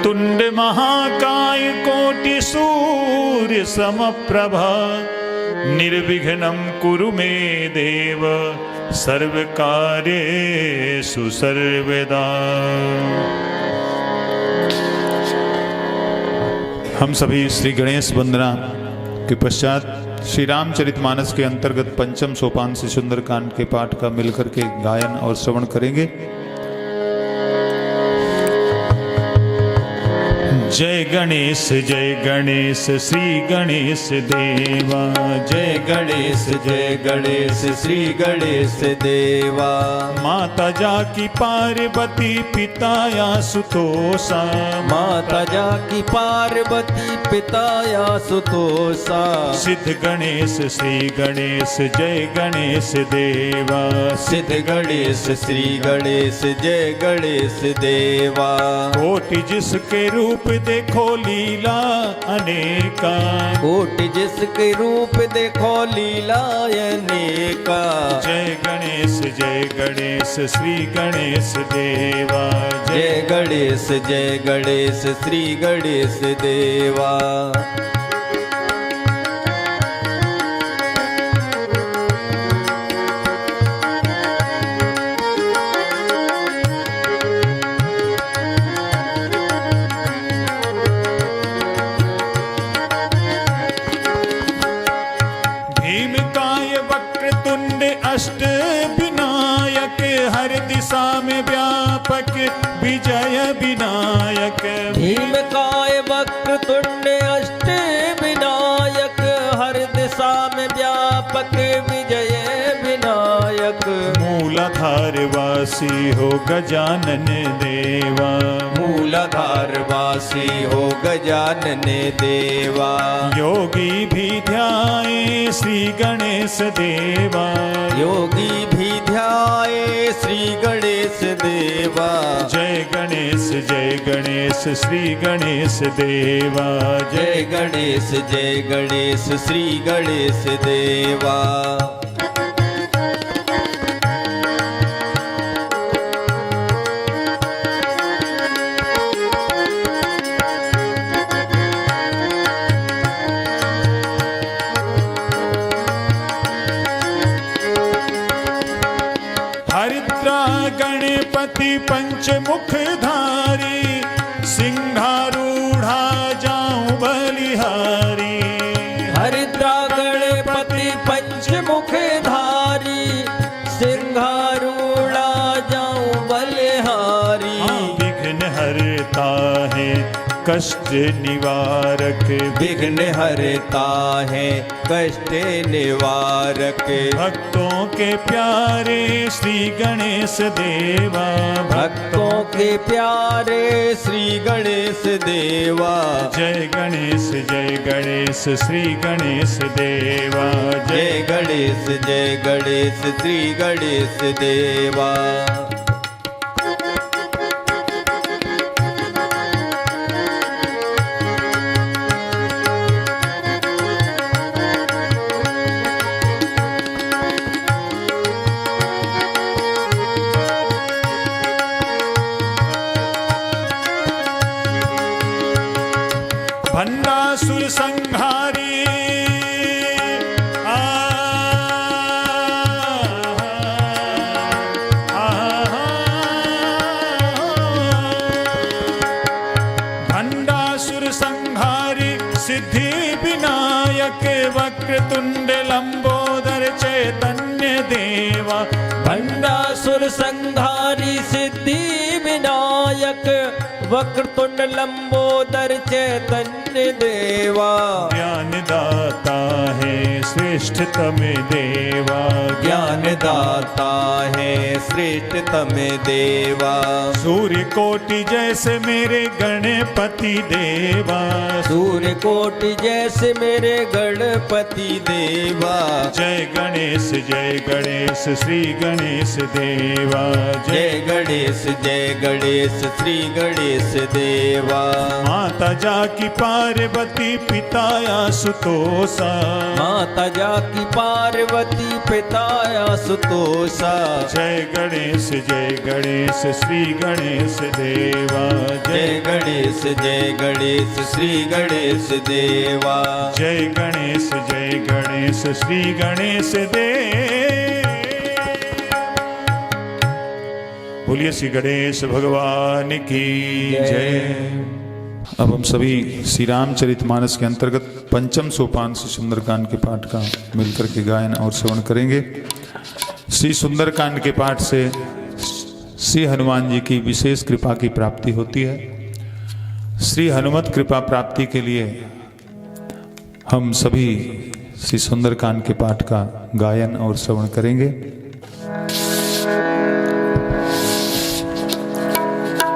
वक्रतुंड महाकाय कोटि सूर्य समप्रभा निर्विघ्नं कुरु मे देव सर्वकार्येषु सर्वदा। हम सभी श्री गणेश वंदना के पश्चात श्री रामचरितमानस के अंतर्गत पंचम सोपान से सुंदरकांड के पाठ का मिलकर के गायन और श्रवण करेंगे। जय गणेश श्री गणेश देवा। जय गणेश श्री गणेश देवा। माता जाकी पार्वती पिता आशुतोषा। माता जाकी पार्वती पिता आशुतोषा। सिद्ध गणेश श्री गणेश जय गणेश देवा। सिद्ध गणेश श्री गणेश जय गणेश देवा। कोटि जिसके रूप देखो लीला अनेका। कोटि जिसके रूप देखो लीला अनेका। जय गणेश श्री गणेश देवा। जय गणेश श्री गणेश देवा। अष्ट विनायक हर दिशा में व्यापक विजय विनायक। भीमकाय वक्रतुंड अष्ट विनायक हर दिशा में व्यापक विजय विनायक। मूलाधार वासी हो गजानन देवा। मूलाधार वासी हो गजानन देवा। योगी भी ध्याए श्री गणेश देवा। योगी भी ध्याए श्री गणेश देवा। जय गणेश श्री गणेश देवा। जय गणेश श्री गणेश देवा। हरिद्रा गणपति पंचमुखधारी सिंहारूढ़ा जाऊं बलिहारी। हरिद्रा गणपति पंचमुखधारी सिंहारूढ़ा जाऊं बलिहारी। विघ्न हरता है कष्ट निवारक। विघ्न हरता है कष्ट निवारक। भक्तों के प्यारे श्री गणेश देवा। भक्तों के प्यारे श्री गणेश देवा। जय गणेश श्री गणेश देवा। जय गणेश श्री गणेश देवा। भंडासुर संहारी भंडासुर संहारी सिद्धि विनायक वक्रतुंड लंबोदर चैतन्य देवा। भंडासुर संहारी सिद्धि विनायक वक्रतुंड लंबोदर चैतन्य देवा। ज्ञान दाता है श्रेष्ठतम देवा। ज्ञान दाता है श्रेष्ठतम देवा। सूर्य कोटि जैसे मेरे गणपति देवा। सूर्य कोटि जैसे मेरे गणपति देवा। जय गणेश श्री गणेश देवा। जय गणेश श्री गणेश देवा। माता जाकी पार्वती पिता आशुतोषा। माता माता जाकी पार्वती पिता आशुतोषा। जय गणेश श्री गणेश देवा। जय गणेश श्री गणेश देवा। जय गणेश श्री गणेश देव। बोलिए श्री गणेश भगवान की जय। अब हम सभी श्री रामचरितमानस के अंतर्गत पंचम सोपान से सुंदरकांड के पाठ का मिलकर के गायन और श्रवण करेंगे। श्री सुंदरकांड के पाठ से श्री हनुमान जी की विशेष कृपा की प्राप्ति होती है। श्री हनुमत कृपा प्राप्ति के लिए हम सभी श्री सुंदरकांड के पाठ का गायन और श्रवण करेंगे।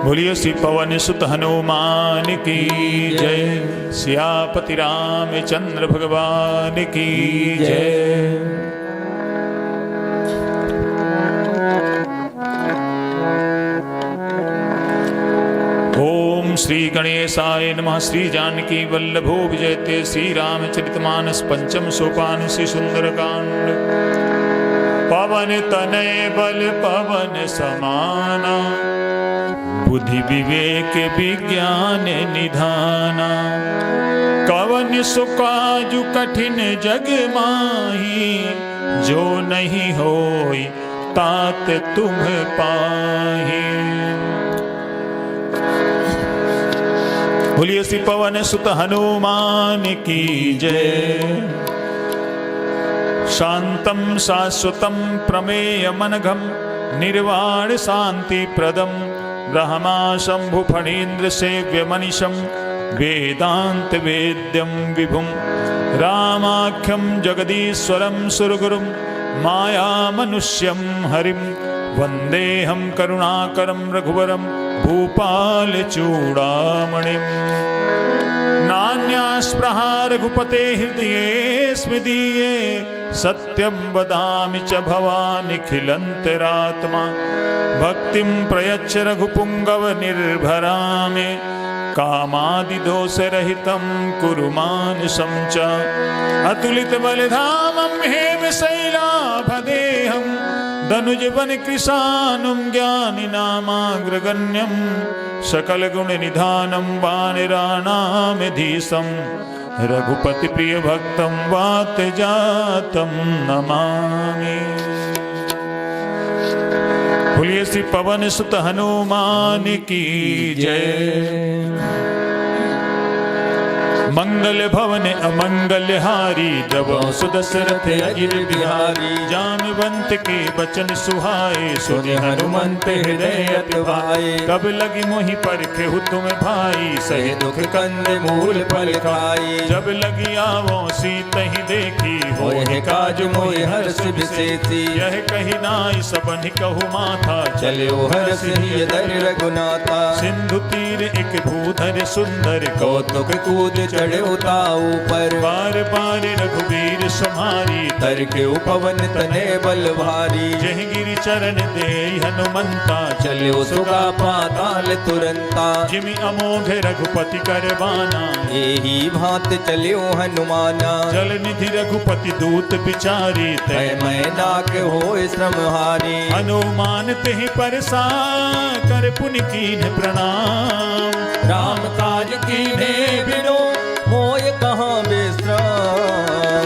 बोलिए श्री पवन सुत हनुमान की जय। सियापति रामचंद्र भगवान की जय। ओम श्री गणेशाय नमः। श्री जानकी वल्लभो विजयते। श्री रामचरितमानस पंचम सोपान श्री सुंदरकांड। पवन तनय बल पवन समाना। बुद्धि विवेक विज्ञान निधाना। कवन सुकाजु कठिन जग माही। जो नहीं होई तात तुम पाही। बोलिए श्री पवन सुत हनुमान की जय। शांतम शाश्वतम प्रमेय मनघम। निर्वाण शांति प्रदम। ब्रह्मा शंभु फणीन्द्र सेव्य मनीषम। वेदांत वेद्यम विभुम। रामाख्यम जगदीश्वरम सुरगुरुम। माया मनुष्यम हरिम। वंदेहम करुणाकरम रघुवरम। भूपाल चूड़ामणिम। नान्यास्पृहा रघुपते हृदये स्मृदीये। सत्यं वदामि च भवानिखिलन्तरात्मा। भक्तिं प्रयच्छ रघुपुङ्गव निर्भरामि। कामादिदोषरहितं कुरु मानसं च। अतुलितबलधामं हेमशैलाभदेहं। दनुजवनकृशानुं ज्ञानिनामाग्रगण्यं। सकलगुणनिधानं वानराणामधीशं। रघुपति प्रिय भक्तं वात जातं नमामि। बोलिए श्री पवन सुत हनुमान की जय। मंगल भवन अमंगल हारी। जब सुदशरथ अजिर बिहारी। जामवंत के बचन सुहाए। सुनि हनुमंत हृदय अति भाए। कब लगी मोहि परखे तुम भाई। सही दुख कंद मूल फल खाई। जब लगी आवो सीतहि देखी। होए काज मोहि हर्ष विशेषी। यह कही नाई सबन कहु माथा। चलो हर्ष धर रघुनाथा। सिंधु तीर एक भूधर सुंदर। कौतुक कूद चढ़े उताऊ पर। बार बार रघुवीर समारी। तर के उपवन तने बल भारी। जह गिरि चरण दे हनुमंता। चलो सुगा पाताल तुरंता। जिमि अमोघ रघुपति करबाना। एही भांत चलो हनुमाना। जल निधि रघुपति दूत बिचारी। तय मैं नाक होय श्रमहारी। हनुमान तेहि परसा कर पुनि कीन्ह प्रणाम। राम काज कीन्हे बिनो मोय कहाँ विश्राम।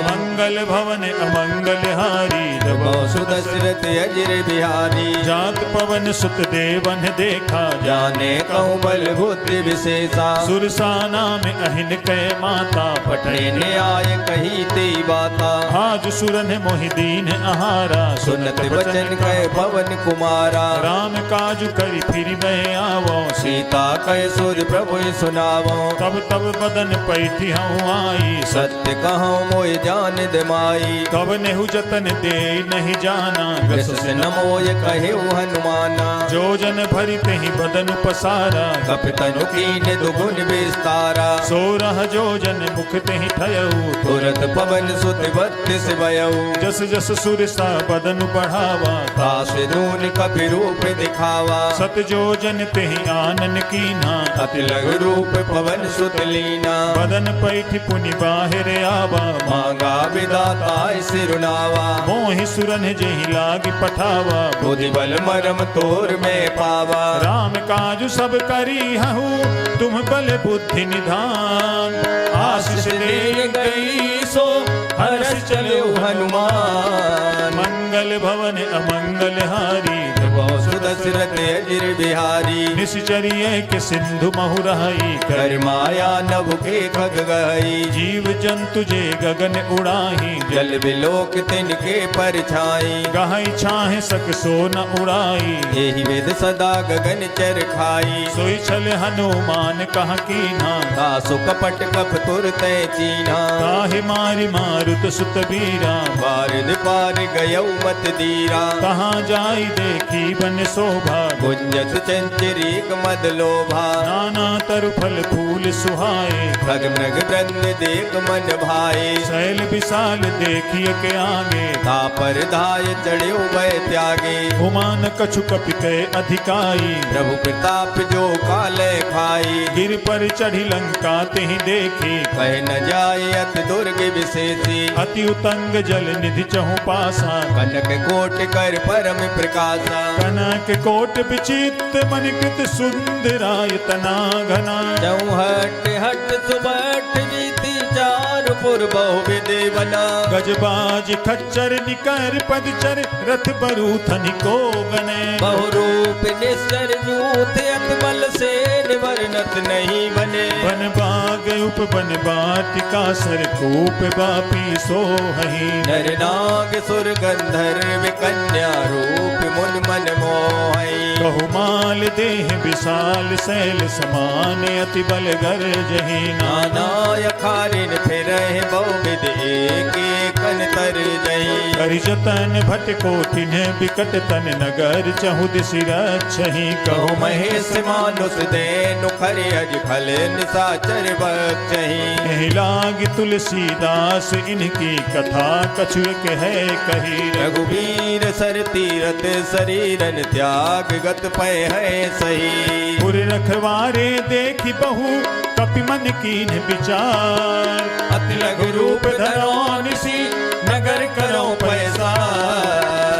मंगल भवन अमंगल हारी। जब सुदशरथ अजिर बिहारी। जात पवन सुत देवन देखा। जाने कहूँ बल बुद्धि विशेषा। सुरसाना में अहिन कै माता। पटने आय कही ते बाता। आज सुरन मोहि दीन आहारा। सुनत बचन कह पवन कुमारा। राम काज करि फिर मैं आवो। सीता कह सुर प्रभु सुनावो। तब तब बदन पैठी हूँ आई। सत्य कहूँ मोय जान दे माई। कब नेहु जतन दे नहीं जाना। से न मोय कहे हनुमाना। जो जन भरी तेहि बदन पसारा। कपितनु कीन दुगुन विस्तारा। सोरह जो जन मुख तेहि ठयऊ। तुरत पवन सुत बत्तीस भयऊ। जस जस सुरसा बदन बढ़ावा। काश दून कपि रूप दिखावा। सत जो जन तेहि आनन कीना। अति लघु रूप पवन सुत लीना। बदन पैठ पुनि बाहिर आवा। मांगा विदाता सिरुनावा मोहि सुरन जेहि लाग पठावा बुद्धि बल मरम तोर में पावा राम काजु सब करी हहु तुम बल बुद्धि निधान आशीष दे गई सो हर्ष चले हनुमान मंगल भवन अमंगल हारी सुदशरथ अजिर बिहारी निश्चर्य के सिंधु महुरहई कर माया नभ के खग गई जीव जंतु जे गगन उड़ाही जल बिलोक तिनके परछाई गहई छाहे सक सो न उड़ाई यही वेद सदा गगन चर खाई सोई छल हनुमान कह कीन्हा दासु कपट कप तुरत चीन्हा काहे मारि मारुत सुत बीरा बारिद पार गयौ मत दीरा कहाँ जाई देखी बन शोभा गुंजत चंचरीक मद लोभा नाना तरु फल फूल सुहाए खग मृग वृंद देख मन भाए शैल विशाल देखिए के आगे तापर धाय चढ़्यो भय त्यागे उमान कछु कपि के अधिकाई प्रभु प्रताप जो काले खाई गिर पर चढ़ी लंका तेहि देखी कह न जाय अति दुर्ग विशेषी अति उतंग जल निधि चहु पासा कनक कोट कर परम प्रकाशा कनक कोट विचित्र मनिकृत सुंदरायतना घना चौहट हट सुबट जीती चार पुर बहु विदेवना गजबाज खच्चर निकर पदचर रथ बरूथनि को गने बहुरूप निश्चर जूथ अत बल से निवर्णत नहीं बने बन बाग उप बन बाटिका सर कूप बापी सोहहि नर नाग सुर गंधर्व कन्या रूप मुन मन मोहई बहुमाल देह विशाल शैल समान अति बल गर्जहि नाना नाना अखारिन फिर बहुविध एक कन तर जही करि जतन भट कोटिन बिकट तन नगर चहु दिशि रक्षहि कहु कहु महेश मानुष देनु खरे अज फल निसाचर बक्षही एहि लागी तुलसीदास इनकी कथा कछु एक है कही रघुवीर सर तीरथ शरीरन त्याग गत पै है सही पुर रखवारे देखी बहु कपि मन कीन विचार अति लघु रूप धरो निसी नगर करो पैसा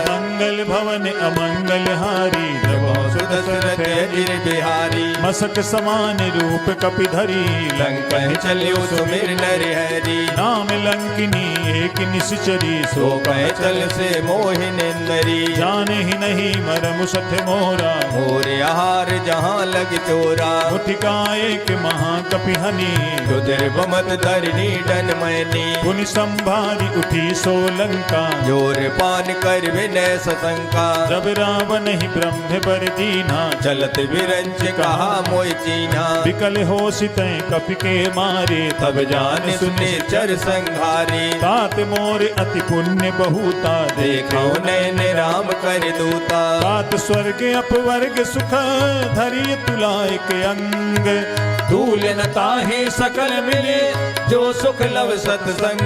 मंगल भवन अमंगल हारी सुदशरथ अजिर बिहारी मसक समान रूप कपि धरी लंकन चलियो सुमिर नर हरि नाम लंकिनी एक निश्चरी सो कह चल से मोहिनेन्द्री जाने ही नहीं मरम सठ मोरा मोर आहार जहाँ लग चोरा मुठिकाए के महाकपि हनी रुद्र बमत धरनी डन मैनी पुनि संभारी उठी सोलंका जोर पान कर विनय सशंका जब रावण ही ब्रह्म पर दीना चलत विरंच कहा मोय चीना विकल हो सितै कपि के मारे तब जान सुने चर संघारी तात मोर अति पुण्य बहुता देखो नैन राम कर दूता तात स्वर्ग अपवर्ग सुख धरि तुलाय के अंग धूल न ताहि सकल मिले जो सुख लव सत्संग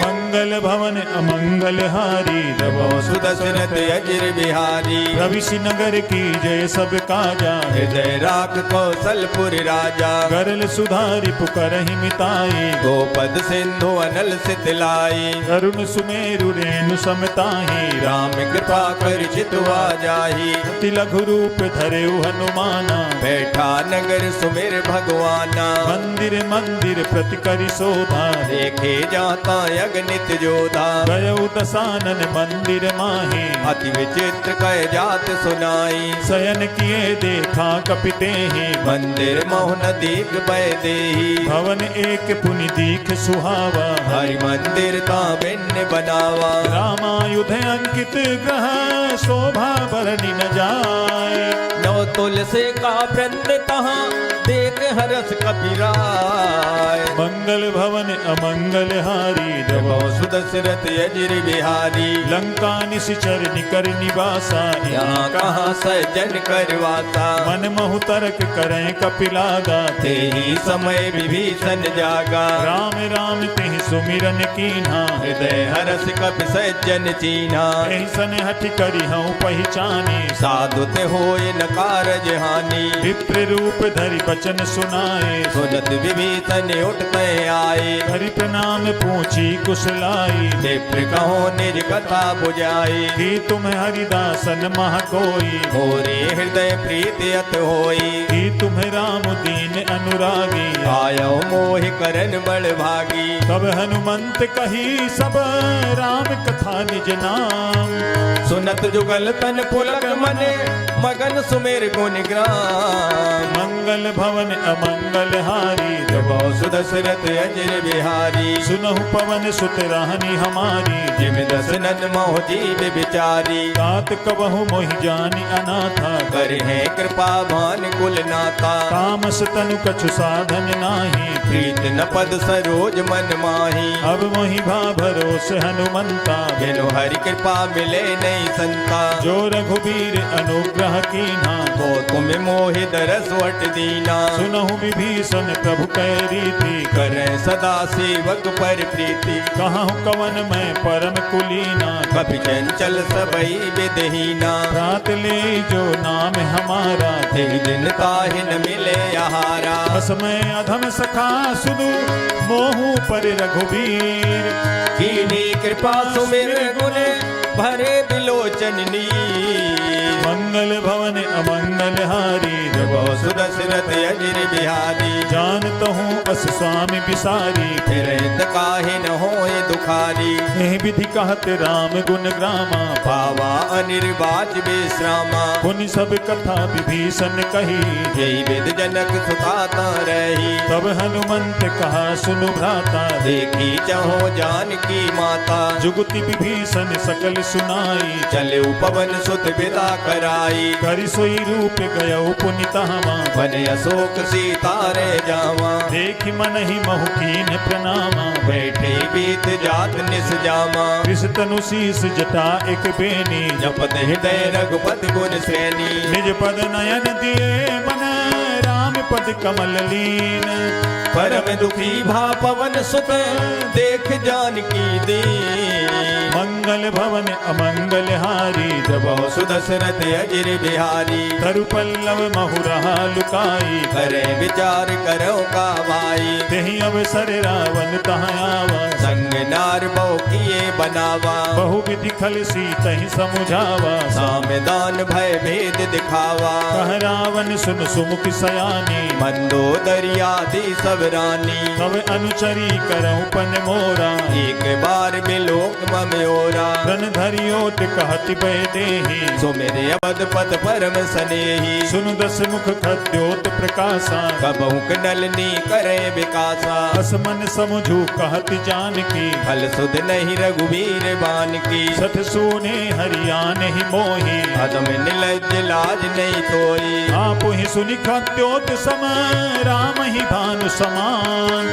मंगल भवन अमंगल हारी रवो सुदशरथ अजिर बिहारी रविशि नगर की जय सब काजा हृदय राख कौशलपुर राजा गरल सुधारि पुकरहि मिताई गोपद सिंधु अनल सितलाई अरुण सुमेरु रेणु समताहि राम कृपा कर चितवा जाही अति लघु रूप धरेउ हनुमाना बैठा नगर सुमिर भगवाना मंदिर मंदिर प्रति करि शोभा देखे जाता अगणित जोधा गयउ दसानन मंदिर माहि अति विचित्र कह जात सुनाई शयन किए देखा कपि तेहि मंदिर मोहन दीख बह देही भवन एक पुनि दीख सुहावा हरि मंदिर ता भिन्न बनावा रामायुध अंकित ग्रह शोभा बरनि न जाय नौ तुलसी का वृंद तहाँ देख हरस कपिराय मंगल भवन अमंगल हारी जबो सुदशरथ अजिर बिहारी लंका निश्चर निकर निवासा यहाँ कहाँ सज्जन करवाता मन महु तर्क करें कपिलागा ते ही समय विभीषण जागा राम राम तेहि सुमिरन कीन्हा हृदय हरस कपि सज्जन चीन्हा एहि सन हठ करि हऊँ पहचानी साधु ते होय न कारज हानि विप्र रूप धरि बचन सुनाए। सुनत विभीषण उठते आए, हरि प्रणाम पूछी कुशलाई। क्षिप्र कहो निज कथा बुझाई। कि तुम हरिदासन मह कोई, मोरे हृदय प्रीति अत होई। कि तुम राम दीन अनुरागी। आयो मोहि करन बड़ भागी। तब हनुमंत कही सब राम कथा निज नाम। सुनत जुगल तन पुलक मने, मगन सुमेर गुण ग्राम। मंगल भवन अमंगल हारी, जबो सुदशरथ अजर बिहारी। सुनहु पवन सुत राहनी हमारी। जिम दसनन मोह जीव बिचारी। तात कबहु मोहि जानी अनाथा, कर है कृपा भान कुल नाता। तामस तनु कछु साधन नाही। प्रीत न पद सरोज मन माही। अब मोहि भा भरोस हनुमंता, बिनु हरि कृपा मिले नहीं संता। जो रघुबीर अनुग्रह कीन्हा। तो तुम मोहि दरस वट दीना। सुनहु विभीषण प्रभु कै रीति, करे सदा सेवक पर प्रीति। कहूँ कवन मैं परम कुलीना। कपि चंचल सबई विदहीना। रात ले जो नाम हमारा, ते दिन ताहि न मिले आहारा। असमय अधम सखा सुदु, मोहु पर रघुबीर। कीनी कृपा सुमिर गुण, भरे बिलोचन नीर। मंगल भवन अमंगल हारी, जबो सुदशरथ अजर बिहारी। जानत हूँ अस स्वामी बिसारी। फिर काहे न होए दुखारी। एह विधि कहत राम गुण ग्रामा। पावा अनिर्वाच विश्रामा। पुनि सब कथा विभीषण कही, जय विद जनक सुताता रही। तब हनुमंत कहा सुनु भ्राता। देखी चहो जानकी माता। जुगति विभीषण सकल सुनाई। चले पवन सुत विदा कराई। करि सोई रूप गयौ पुनि तहवा। बन अशोक सीता रे जावा। देखि मन ही महु कीन प्रणामा। बैठे बीत जात निस जामा। कृष तनु शीस जटा एक बेनी। जपत हृदय रघुपति गुण श्रेणी। निज पद नयन दिए मन, राम पद कमल लीन। परम दुखी भा पवन सुत, देख जानकी दीन। मंगल भवन अमंगल हारी, जबो सुदशरथ अजर बिहारी। तरु पल्लव महु रहा लुकाई। करे विचार करो का भाई। तेहि अवसर रावण तहाँ आवा। संग नार बहु किए बनावा। बहु विधि खल सीतहि समुझावा। सामदान भय भेद दिखावा। कह रावण सुन सुमुख सयानी। मंदोदरियादि सब रानी। तब अनुचरी करऊं पन मोरा। एक बार बिलोक मम्योरा। रन धरियोट कहति बह देहि। सो मेरे अवध पद परम सनेही। सुनु दस मुख खद्योत प्रकाशा। कबहु नलनी करे विकासा। असमन समुझू कहति जानकी। फल सुध नहीं रघुवीर बान की। सठ सूने हरियान ही मोही। अदम निलज लाज नहीं तोई। आप ही सुनि खद्योत सम, राम ही भानु समान।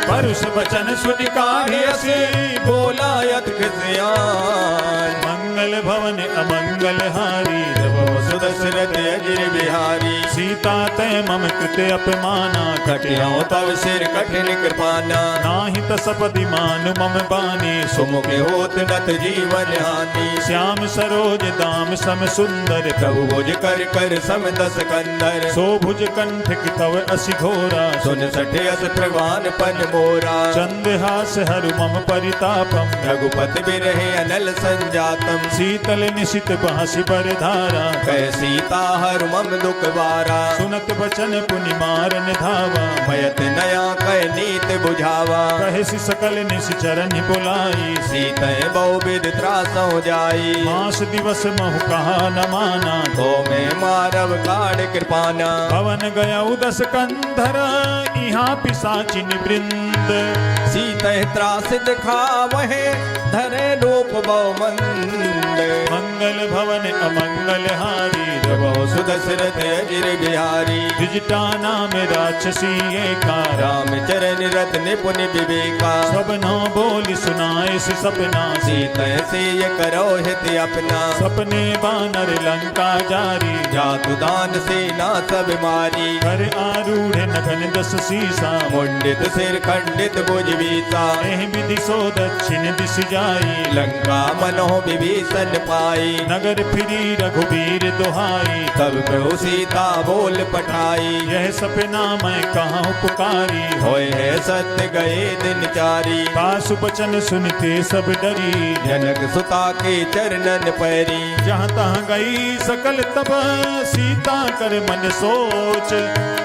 परुष वचन सुनि काढ़े असी, बोला यत खिसियान। मंगल भवन अमंगल हारी, जबो सुदशरथ अजर बिहारी। सीता तय मम कृते अपमाना। कटियाओ तव सिर कठिन कृपाना। नाही तसपति मानु मम बानी। सुमुख होत नत जीवन हानि। श्याम सरोज दाम सम सुंदर, प्रभु भुज कर कर सम दस कंदर। सो भुज कंठ की तव असि घोरा। सुन सठे अस प्रवान पन मोरा। चंद्रहास हरु मम परितापम। रघुपति बिरहे अनल संजातम। शीतल निशित बांसि बर धारा। कह सीता हर मम दुख बारा। सुनत बचन पुनि मारन धावा। भयत नया कह नीत बुझावा। कहसि सकल निश्चरण बुलाई। सीतय बहु विध त्रासो जाई। मास दिवस महु कहा न माना। तो मैं मारव काढ़ कृपाना। पवन गया दस कंधर, यहाँ पिशाचिन वृंद। सीतय त्रास दिखावहे, धरे रूप बहु मंद। मंगल भवन अमंगल हारी, जबो सुदशरथ अजर बिहारी। द्विजटाना में राक्षसी एका। राम चरण रत निपुण विवेका। सब न बोल सुनाए सि सपना। सीतय से ये करो हित अपना। सपने बानर लंका जारी। जातु दान सेना सब मारी। कर आरूढ़ नगन दस सीसा। मुंडित सिर खंडित भुज बीसा। एह विधि सो दक्षिण दिश जाई। लंका मनोह विभीषण दर्शन पाई। नगर फिरी रघुबीर दुहाई, तब प्रभु सीता बोल पठाई। यह सपना मैं कहाँ पुकारी, होए है सत्य गए दिन चारी। पासु बचन सुनते सब डरी, जनक सुता के चरणन पैरी। जहाँ तहाँ गई सकल तब सीता कर मन सोच।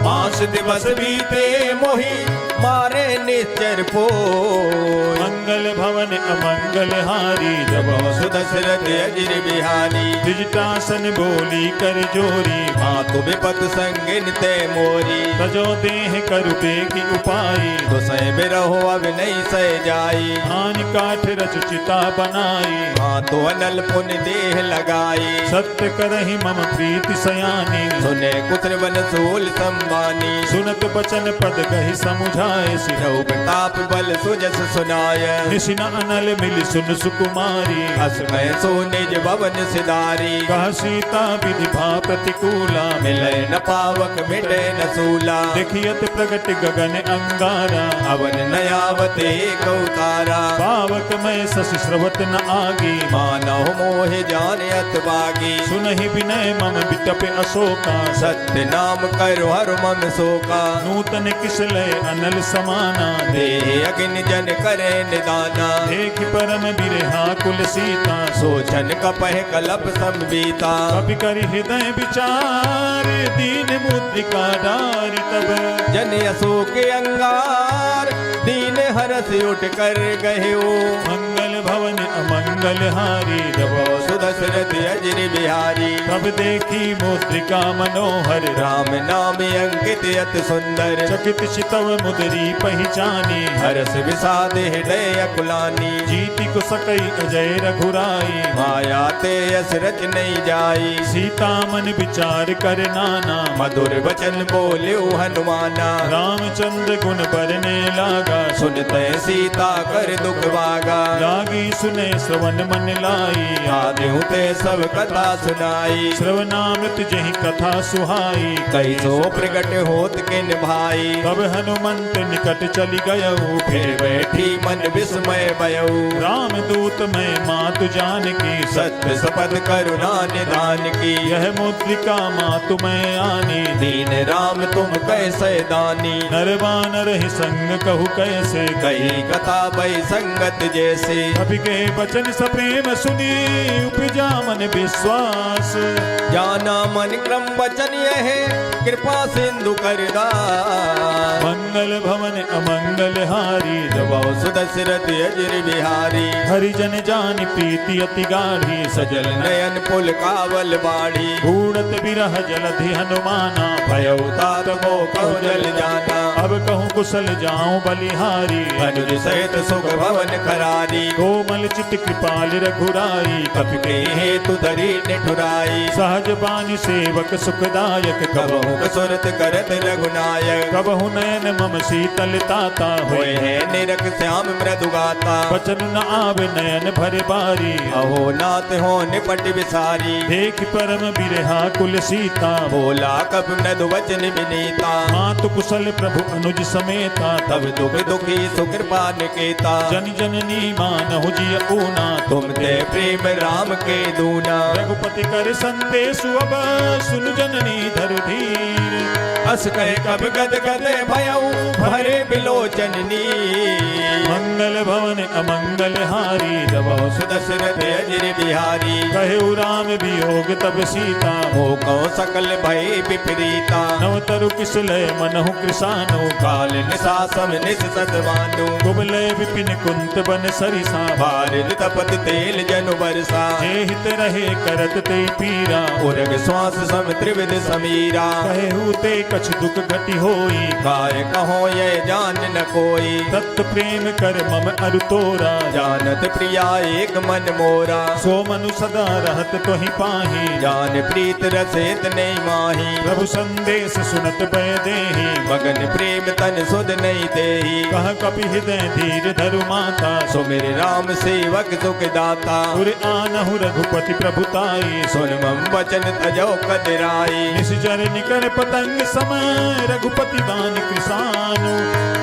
5 दिवस बीते मोही मारे निश्चर पोय। मंगल भवन अमंगल हारी, जब सुदशरथ अजिर बिहारी। द्विजटासन बोली कर जोरी, मातु विपत संगिन ते मोरी। तजो देह करुपे की उपाई, तो सह बिरहो अब नहीं सह जाई। आन काठ रच चिता बनाई, मातु अनल पुन देह लगाई। सत्य करहि मम प्रीति सयानी। सुने कुत्र बन सूल संबानी। सुनत बचन पद कहि समुझाए, सिरहु प्रताप बल सुजस सुनाय। निशिना अनल मिल सुन सुकुमारी, हस मैं सो निज भवन सिधारी। कह सीता विधि भा प्रतिकूला, मिले न पावक मिटे न सूला। देखियत प्रगट गगन अंगारा, अवन नयावत एक उतारा। पावक मैं शशि स्रवत न आगी। मानव मोह जान अत बागी। सुनहि विनय मम बिटप अशोका, सत्य नाम करो हर मम शोका। नूतन किसलय अनल समाना, देह अग्नि जन करे निदाना। देख परम बिरहा कुल सीता, सोचन कपह कलप संबीता। कपि करि हृदय विचार, दीन मुद्रिका डारि तब। जन अशोक अंगार दीन हरस उठ कर गयो। मंगल भवन अमंगल हारी, जब सुदशरथ अजिर बिहारी। तब देखी मुद्रिका मनोहर, राम नाम अंकित अति सुंदर। चकित चितव मुदरी पहचानी, हरस विषाद हृदय अकुलानी। जीति को सकई अजय रघुराई, माया ते यस रच नहीं जाई। सीता मन विचार कर नाना, मधुर वचन बोल्यो हनुमाना। रामचंद्र गुण बरने लागा, सुनते सीता कर दुख भागा। लागी सुने श्रवण मन लाई, आदेहु ते सब कथा सुनाई। श्रवणामृत जहि कथा सुहाई। कई सो प्रगट होत किन भाई। तब हनुमंत निकट चली गयऊ, फिर बैठी मन विस्मय भयऊ। राम दूत मैं मातु जान की, सत्य सपथ करुणा निधान की। यह मुद्रिका मातु मैं आनी। दीन राम तुम कैसे दानी। नरवानर ही संग कहु कैसे, कही कथा भई संगत जैसे। कपि के बचन सप्रेम सुनी, उपजा मन विश्वास। जाना मन क्रम वचन यह कृपा सिंधु करदा। मंगल भवन अमंगल हारी, जब सुदशरथ अजिर बिहारी। हरिजन जान प्रीति अति गाढ़ी, सजल नयन पुल कावल बाड़ी। उड़त बिरह जलधि हनुमाना, भयउ तात मो कहु जल जाना। अब कहूँ कुशल जाऊं बलिहारी। अनुज सहित सुख भवन करारी। कोमल चित कृपाल रघुराई, कपि के हेतु धरी निठुराई। सहज बानी सेवक सुखदायक, कबहु कसुरत करत रघुनायक। कबहु नयन मम शीतल ताता होय है निरख श्याम मृदु गाता। बचन न आवे नयन भरे बारी, अहो नाथ हो निपट विसारी। देख परम बिरहा कुल सीता, बोला कब मृदु वचन विनीता। मातु कुशल प्रभु अनुज समेता, तब दुख दुखी सुकृपा निकेता। जन जननी मानहु जिय ऊना, तुम ते प्रेम राम के दूना। रघुपति कर संदेश अब सुन जननी धर धीर। अस कहे कब गद गद भयऊ भरे बिलोचननी। मंगल भवन अमंगल हारी, जब सुदशरथ अजिर बिहारी। कहे राम वियोग तब सीता, मोको सकल भय विपरीता। नवतरु किसलय मनहु कृसानु, काल निशासम निस सतवानु। कुबलय विपिन कुंत बन सरिसा, बारिद तपत तेल जनु बरसा। जे हित रहे करत ते पीरा, उरग श्वास सम त्रिविध समीरा। कहे ते कछ दुख घटी होई, काय कहो ये जान न कोई। तत्त प्रेम कर मम अरु तोरा, जानत प्रिया एक मन मोरा। सो मनु सदा रहत तोहि पाही, जान प्रीत रसेत नहीं माही। प्रभु संदेश सुनत भय देहि, मगन प्रेम तन सुध नहीं देही। कह कपि हृदय धीर धरु माता, सो मेरे राम सेवक सुख दाता। उर आनहु रघुपति प्रभुताई, सुन मम वचन तजो कदराई। निस जर निकर पतंग सम रघुपति दान कृसानु।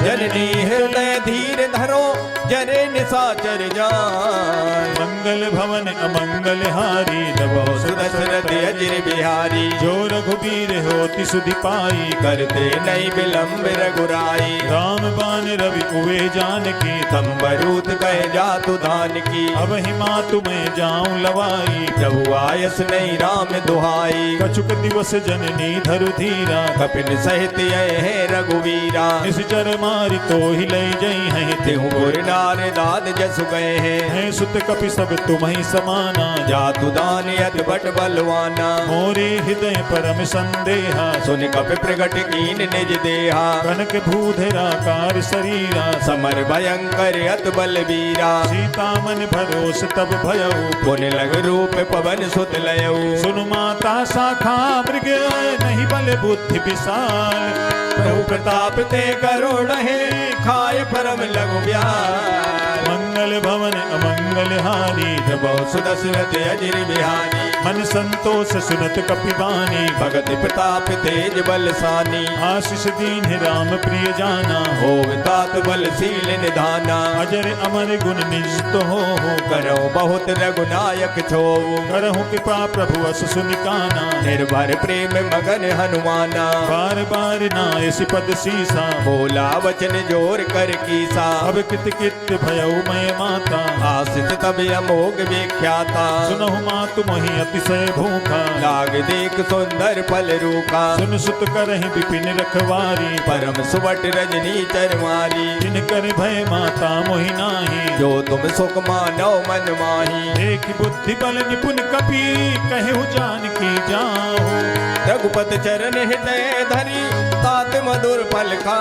जननी हृदय धीर धरो जरे निशाचर जान। मंगल भवन अमंगल हारी जबो सुदशरथ अजिर बिहारी। जो रघुबीर होति सुधि पाई करते नहीं विलंब रघुराई। राम बान रवि कुए जानकी तंबरूत कहे जातु धान की। अब हिमा तुम्हें जाऊं लवाई प्रभु आयस नहीं राम दुहाई। कछुक दिवस जननी धरु धीरा कपिन सहित ये है रघुवीरा। निश्चर मारी तो ही ले जई हैं तेहु गुर नार दाद जसु गए हैं। हैं सुत कपि सब तुम्हें समाना जातु दान यत बट बलवाना। मोरे हृदय परम संदेहा सुन कपि प्रगट कीन निज देहा। कनक भूधराकार शरीरा समर भयंकर अत बलवीरा। सीता मन भरोस तब भयऊ पुन लग रूप पवन सुत लयऊ। सुनु माता शाखा मृग नहीं बल बुद्धि विशाल प्रभु प्रताप ते करुण है खाय परम लघु ब्याल। मंगल भवन अमंगल हारी जबो सुदशरथ अजिर बिहारी। मन संतोष सुनत कपिबानी भगत प्रताप तेज बलसानी। आशीष दीन राम प्रिय जाना हो तात बलशील निधाना। अजर अमर गुण निज तो हो करो बहुत रघुनायक छो। करहु कृपा प्रभु अस सुनिकाना निर्भर प्रेम मगन हनुमाना। बार बार नायस पद सीसा बोला वचन जोर कर कीसा। अब कित कित भयऊ मैं माता आसित तब अमोघ विख्याता। सुनहु मातु मोहि अतिशय भूखा लाग देख सुंदर फल रूखा। सुन सुत करहि विपिन रखवारी परम सुवट रजनी चरमारी। जिन कर भय माता मोहि नाही जो तुम सुख मानो मन माही। देख बुद्धि बल निपुण कपि कहु जान की जाहु रघुपत चरण हृदय धरी तात मधुर फल खा।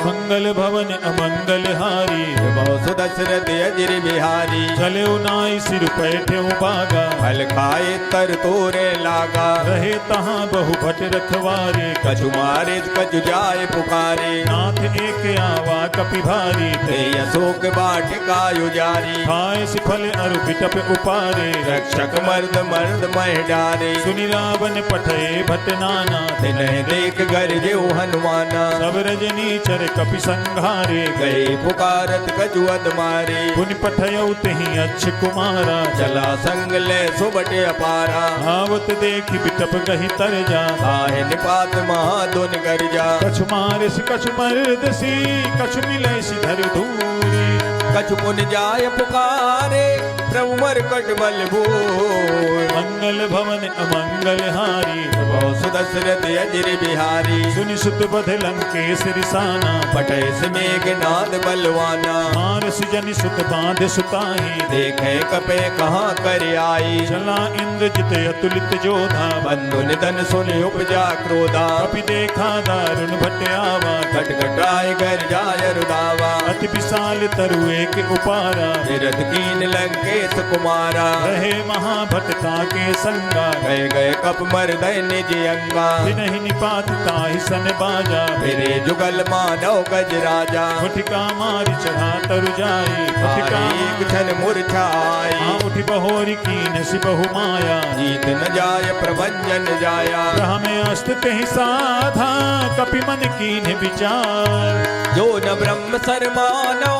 मंगल भवन अमंगल हारी बहु सुदशरथ अजिर बिहारी। चले नाई सिर पैठे बागा फल खाए तर तोरे लागा। रहे तहाँ बहु भट रखवारे कछु मारे कछु जाए पुकारे। नाथ एक आवा कपि भारी ते अशोक बाटिका युजारी। खाए सिफल अरु बिटप उपारे रक्षक मर्द मर्द मह डारे। सुनि रावण पठे भट नाना तिन्ह देख गरजे हनुमाना। सब रजनी चर कपि संघारे गए पुकारत कजुअद मारे। पुनि पठयऊ तेहि अच्छ कुमारा चला संग ले सुबट अपारा। आवत देखि बिटप गहि तर जा आहे निपात महादुन गर्जा। कछु मारिस कछु मर्दसी कछु मिलैसि धर धूरी कछु पुन जाय पुकारे प्रभु मरकट बल भूर। मंगल भवन अमंगल हारी बहु सुदशरथ अजिर बिहारी। सुनि सुत बध लंकेश रिसाना पटय से मेघनाद बलवाना। मारस जनि सुत बांध सुताही देखे कपे कहाँ कर आई। चला इंद्रजित अतुलित जोधा बंधु निधन सुन उपजा क्रोधा। कपि देखा दारुण भट आवा खटखटाए कर जाय रुदावा। अति विशाल तरु एक उपारा तीरथ कीन लंकेश कुमारा। रहे महाभटता के संगा गए गए कप मर्दय निज अंगा। नहीं निपात ताहि सन बाजा फिरे जुगल मानव गज राजा। मुठिका मारी चढ़ा तरु जाई मुठिका एक क्षण मूर्छाई। उठी बहोरी कीन सि बहु माया जीत न जाय प्रभंजन जाया। हमें अस्त कहीं साधा कपि मन कीन विचार। जो न ब्रह्म सर मानो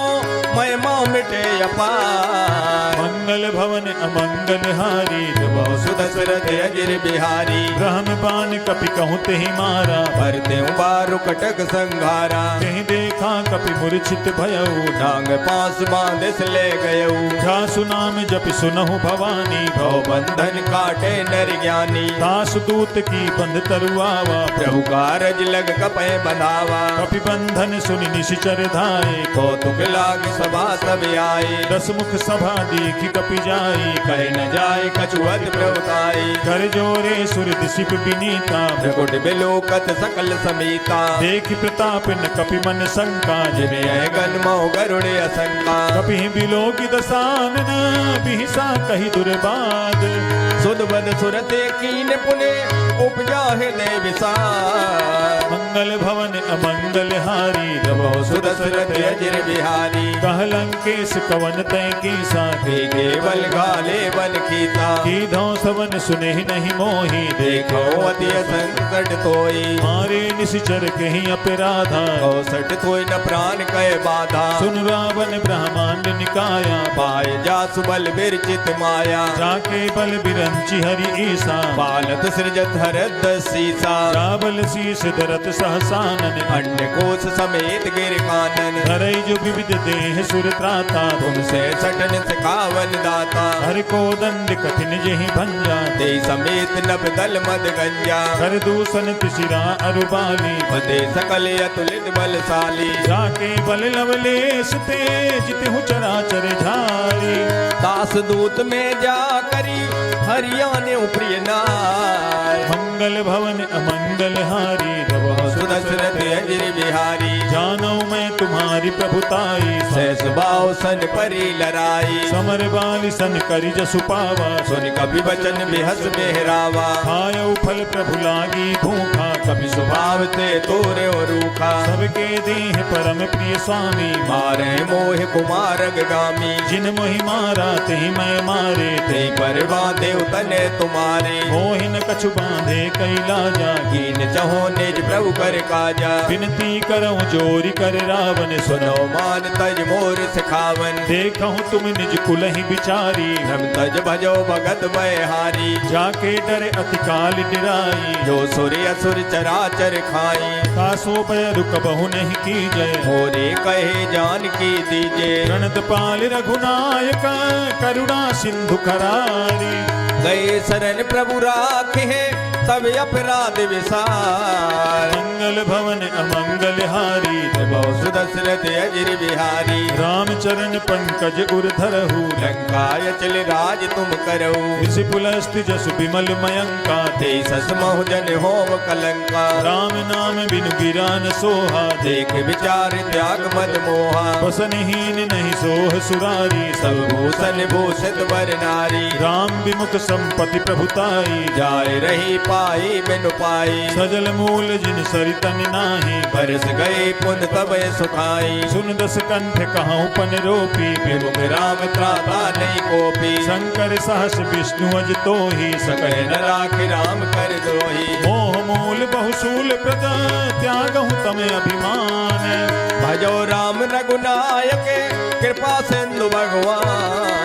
महिमा मिटे अपार। मंगल भवन अमंगल हारी बहु सुदशरथ अजिर बिहारी। ब्रह्म बान कपि कहूँ तेहि मारा भरते बारु कटक संघारा। तेहि देखा कपि मूर्छित भयऊ डांग पास बांधिस ले गयऊ। जासु नाम जपि सुनहु भवानी भव बंधन काटे नर ज्ञानी। दास दूत की बंध तरुआवा प्रभु कारज लग कपे बंधावा। कपि बंधन सुनि निशिचर धाये कौतुक लाग सभा सब आए। दस मुख सभा देखि कपि जाई कह न जाए कछुअत प्रभुताई। कर जोरे सुर दिशिप विनीता त्रिकुट बिलोकत सकल समीता। देखि प्रताप न कपि मन शंका जिन्हें गन मो गरुड़ असंका। कपि बिलोकि दसानन बिहिसा कहि दुर्बाद। सुध बद सुरते कीन पुने उपजा हृदय विसार। मंगल भवन अमंगल हारी बहु सुदशरथ अजिर बिहारी। कह लंकेश कवन तय कीसा एक बल घाले बन कीता की धौ सवन सुने नहीं मोही देखो अति संकट तोई मारे निशिचर कहीं अपराधा औसठ थोई न प्राण कह बाधा सुन रावण ब्रह्मांड निकाया पाए जासु बल विरचित माया जाके बल बिरंची हरि ईसा बालत सृजत हरद सीसा रावल शीस धरत सहसानन अन्य कोश समेत गिर कानन धरई जो विविध देह सुर त्राता तुमसे सटन सकावन दाता हर को दंड कठिन जहि भंजा ते समेत नभ दल मद गंजा कर दूषण तिसिरा अरुबाली मदे सकल अतुलित बलशाली जाके बल लवलेश तेज तिहु चराचर झारी दास दूत में जा करी हरियाने प्रिय नार मंगल भवन अमंगल हारी रवो सुदशरथ अजिर बिहारी जानो मैं तुम्हारी प्रभुताई सहस बाव सन परी लराई समर बाली सन करि जसु पावा सुन कभी बचन बिहस बेहरावा खायो फल प्रभु लागी भूखा कभी स्वभाव ते तोरे और रूखा सबके देह परम प्रिय स्वामी मारे मोह कुमार गामी जिन मोहि मारा ते मैं मारे ते पर बांधे तने तुम्हारे मोहिन कछु बांधे कैलाजा कीन चहो निज प्रभु कर काजा विनती करऊं जोरी कर रावण सुनो मान तज मोर सिखावन देखहूं तुम निज कुल ही बिचारी हम तज भजो भगत हारी जाके डरे अति काल डिराई जो सुर असुर चराचर खाई कासो पय रुक बहु नहीं की जय होरे कहे जान की दीजे प्रणत पाल रघुनायक करुणा सिंधु करारी गए शरण प्रभु राखे तब अपराध विसार मंगल भवन अमंगल हारी बहु सुदशरथ अजिर बिहारी रामचरण पंकज उर धरहु लंकाय चल राज तुम करो ऋषि पुलस्ति जसु विमल मयंका ते सस महु जन होम कलंका राम नाम बिनु गिरा न सोहा देख विचार त्याग मद मोहा बसनहीन नहीं सोह सुरारी सब भूषण भूषित वर नारी राम विमुख संपत्ति प्रभुताई जाय रही पाई बिनु पाई सजल मूल जिन सरितन नाही बरस गए पुन तब सुखाई सुन दस कंठ कहूँ पन रोपी विमुख राम त्राता नहीं कोपी शंकर सहस विष्णु अज तो ही सकल न राख राम कर द्रोही मोह मूल बहुसूल प्रद त्यागहु तम अभिमान भजो राम रघुनायक कृपा सिंधु भगवान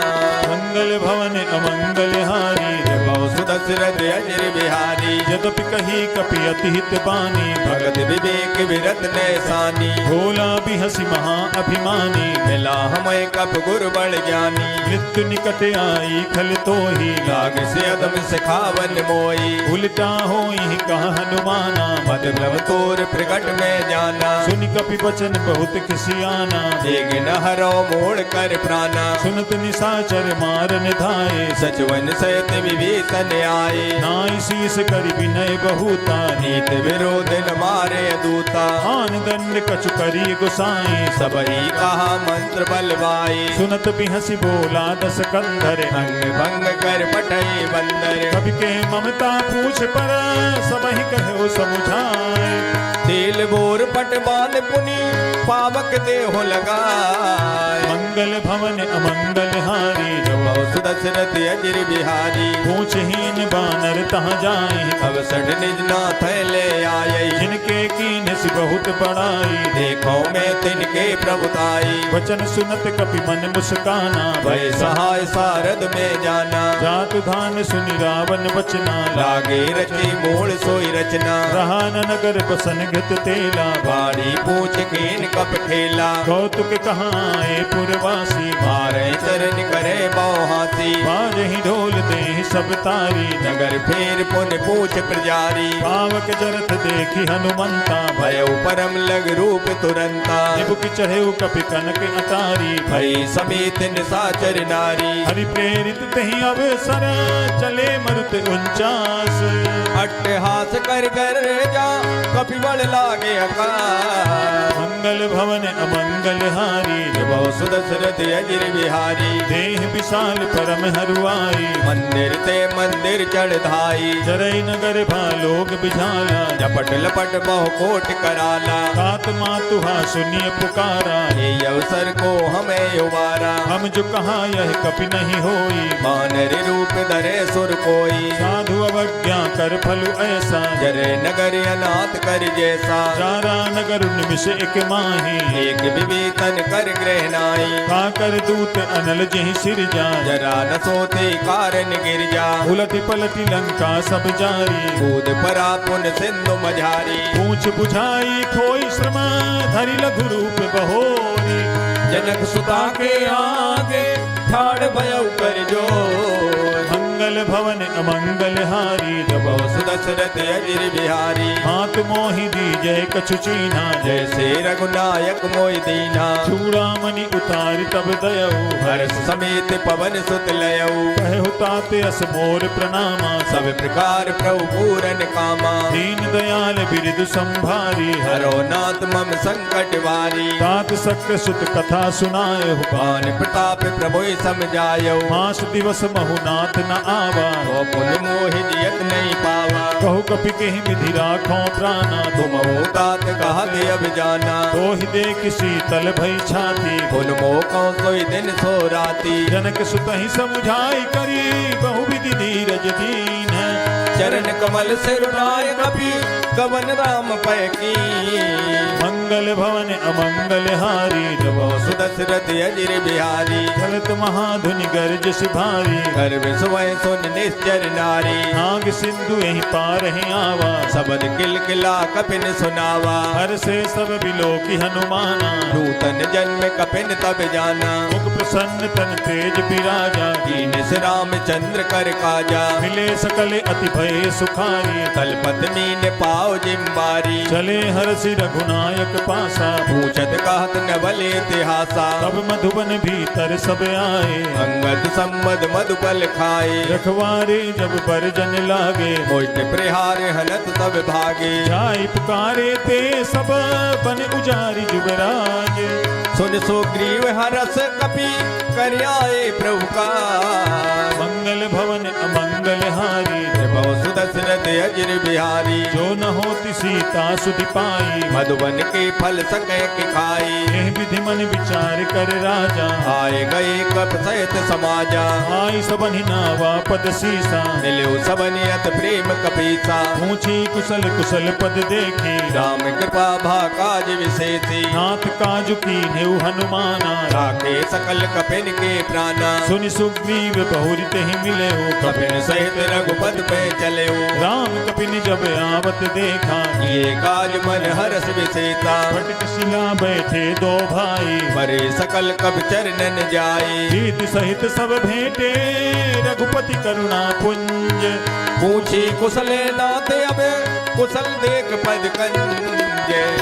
मंगल भवन अमंगल हारी बहु सुदशरथ अजिर बिहारी यद्यपि कही कपि अति हित बानी भगत विवेक विरत नैसानी भोला भी हसी महा अभिमानी मिला हमें कप गुरु बड़ ज्ञानी मृत्यु निकट आई खल तो ही लाग से अदम सिखावन मोई उल्टा हो ही कहा हनुमाना मत प्रभ तोर प्रकट में जाना सुन कपि बचन बहुत खिसियाना देग न हरो मोड़ कर प्राणा सुनत निशाचर मारन धाये सचवन सहित विभीषण आए नाई शीस करि विनय बहुता नीत विरोध न मारे दूता आन दंड कछु करी गुसाई सबही कहा मंत्र बलवाई सुनत भी हंसी बोला दस कंधर अंग भंग कर पठई बंदर कवि के ममता पूछ पर सबहि कहो समुझाए तेल बोर पट बांध पुनि पावक देहो लगाए मंगल भवन अमंगल हारी बहु सुदशरथ अजिर बिहारी पूछहीन बानर तहाँ जाए अवसर निज नाथ ले आये जिनके कीन सि बहुत बड़ाई देखो मैं तिनके प्रभुताई वचन सुनत कपि मन मुस्काना भय सहाय सारद में जाना जात धान सुनि रावण बचना लागे रची मूल सोई रचना रहा न नगर बसन घृत तेला भारी पूछ कीन कप ठेला कौतुक कहाँ आए पुरवासी मारे चरण करे बहुहासी बाजहि ढोल दे सब तारी नगर फेर पुन पूछ प्रजारी पावक जरत देखी हनुमंता भय परम लग रूप तुरंता निबुक चढ़े कपि कनक अटारी भई समेत निशाचर नारी हरि प्रेरित तहि अवसर चले मरुत 49 अट्टहास कर जा कपि बड़ लागे अकाल मंगल भवन अमंगल हारी बहु सुदशरथ अजिर बिहारी देह विशाल परम परम हरुआई मंदिर ते मंदिर चढ़ाई जरई नगर भालोग बिझाला झपट लपट बहु कोट कराला तात मातुहा सुनिय पुकारा ये अवसर को हमें उबारा हम जो कहा यह कपि नहीं होई मानर रूप धरे सुर कोई साधु अवज्ञा कर फलु ऐसा जरे नगर अनाथ कर जैसा चारा नगर निमिष एक माही एक विवेतन कर ग्रह नाई काकर दूत अनल जहि सिर जा जरा न सोते कारण गिर जा उलटी पलटी लंका सब जारी कूद परा पुन सिंधु मझारी पूछ बुझाई खोई श्रम धरि लघु रूप बहोरी जनक सुता के आगे ठाड़ भयउ कर जो मंगल भवन अमंगल हारी जब सुदशरथ अजिर बिहारी हाथ मोहि दीजय कछु चीना जैसे रघुनायक मोहि दीना चूड़ामणि उतार तब दयऊ हर्ष समेत पवन सुत लयऊ कहु ताते अस मोर प्रणामा सब प्रकार प्रभु पूरन कामा दीन दयाल बिरदु संभारी हरो नाथ मम संकट वारी तात सक्र सुत कथा सुनाए पान प्रताप प्रभु समझायो मास दिवस बहुनाथ न आवा तो पुन मोहि जियत नहीं पावा कहु कपि केहि विधि राखो प्राणा तुम हो तात कहत अब जाना तो ही देख शीतल भई छाती पुन मोह कौ सोई दिन सो राती जनक सुत ही समुझाई करी बहु विधि धीरज दीन है चरण कमल सिर राय कपि कवन राम पै की मंगल भवन अमंगल हारी जब सुदशरथ अजिर बिहारी चलत महाधुनि गर्ज सिभारी गर्भ सुवय सुन निश्चर नारी नाग सिंधु यही पार ही आवा सबद किल किला कपिन सुनावा हर से सब बिलो की हनुमाना नूतन जन्म कपिन तब जाना मुख प्रसन्न तन तेज बिराजा दीन से रामचंद्र कर काजा मिले सकले अति भय सुखारी तलपत मीन पाओ जिम्बारी चले हरसि रघुनायक पासा पूछत कहत नवल इतिहासा तब मधुबन भीतर सब आए अंगद सम्मद मधुबल खाए रखवारे जब बरजन लागे मोष्ट प्रहार हनत सब भागे जाई पुकारे ते सब बन उजारी जुबराज सुन सुग्रीव हरस कपि कर आए प्रभु का मंगल भवन अमंगल हारी बहु सुदशरथ अजिर बिहारी जो न होती सीता सुधि पाई मधुबन के फल सकै कि खाई एह विधि मन विचार कर राजा आए गए कप सहित समाजा आई सबनि नावा पद सीसा मिलो सबनियत प्रेम कपीसा पूछी कुशल कुशल पद देखी राम कृपा भा काज विशेषी नाथ काजु की नेउ हनुमाना राखे सकल कपिन के प्राणा सुनि सुग्रीव बहुरित ही मिले कपिन सहित रघुपति पे चले राम कपिन जब आवत देखा ये काज मन हरस विशेषा फटक शिला बैठे दो भाई मरे सकल कब चरणन जाए जीत सहित सब भेंटे रघुपति करुणा पुंज पूछी कुशले नाथ अब कुशल देख पद कंज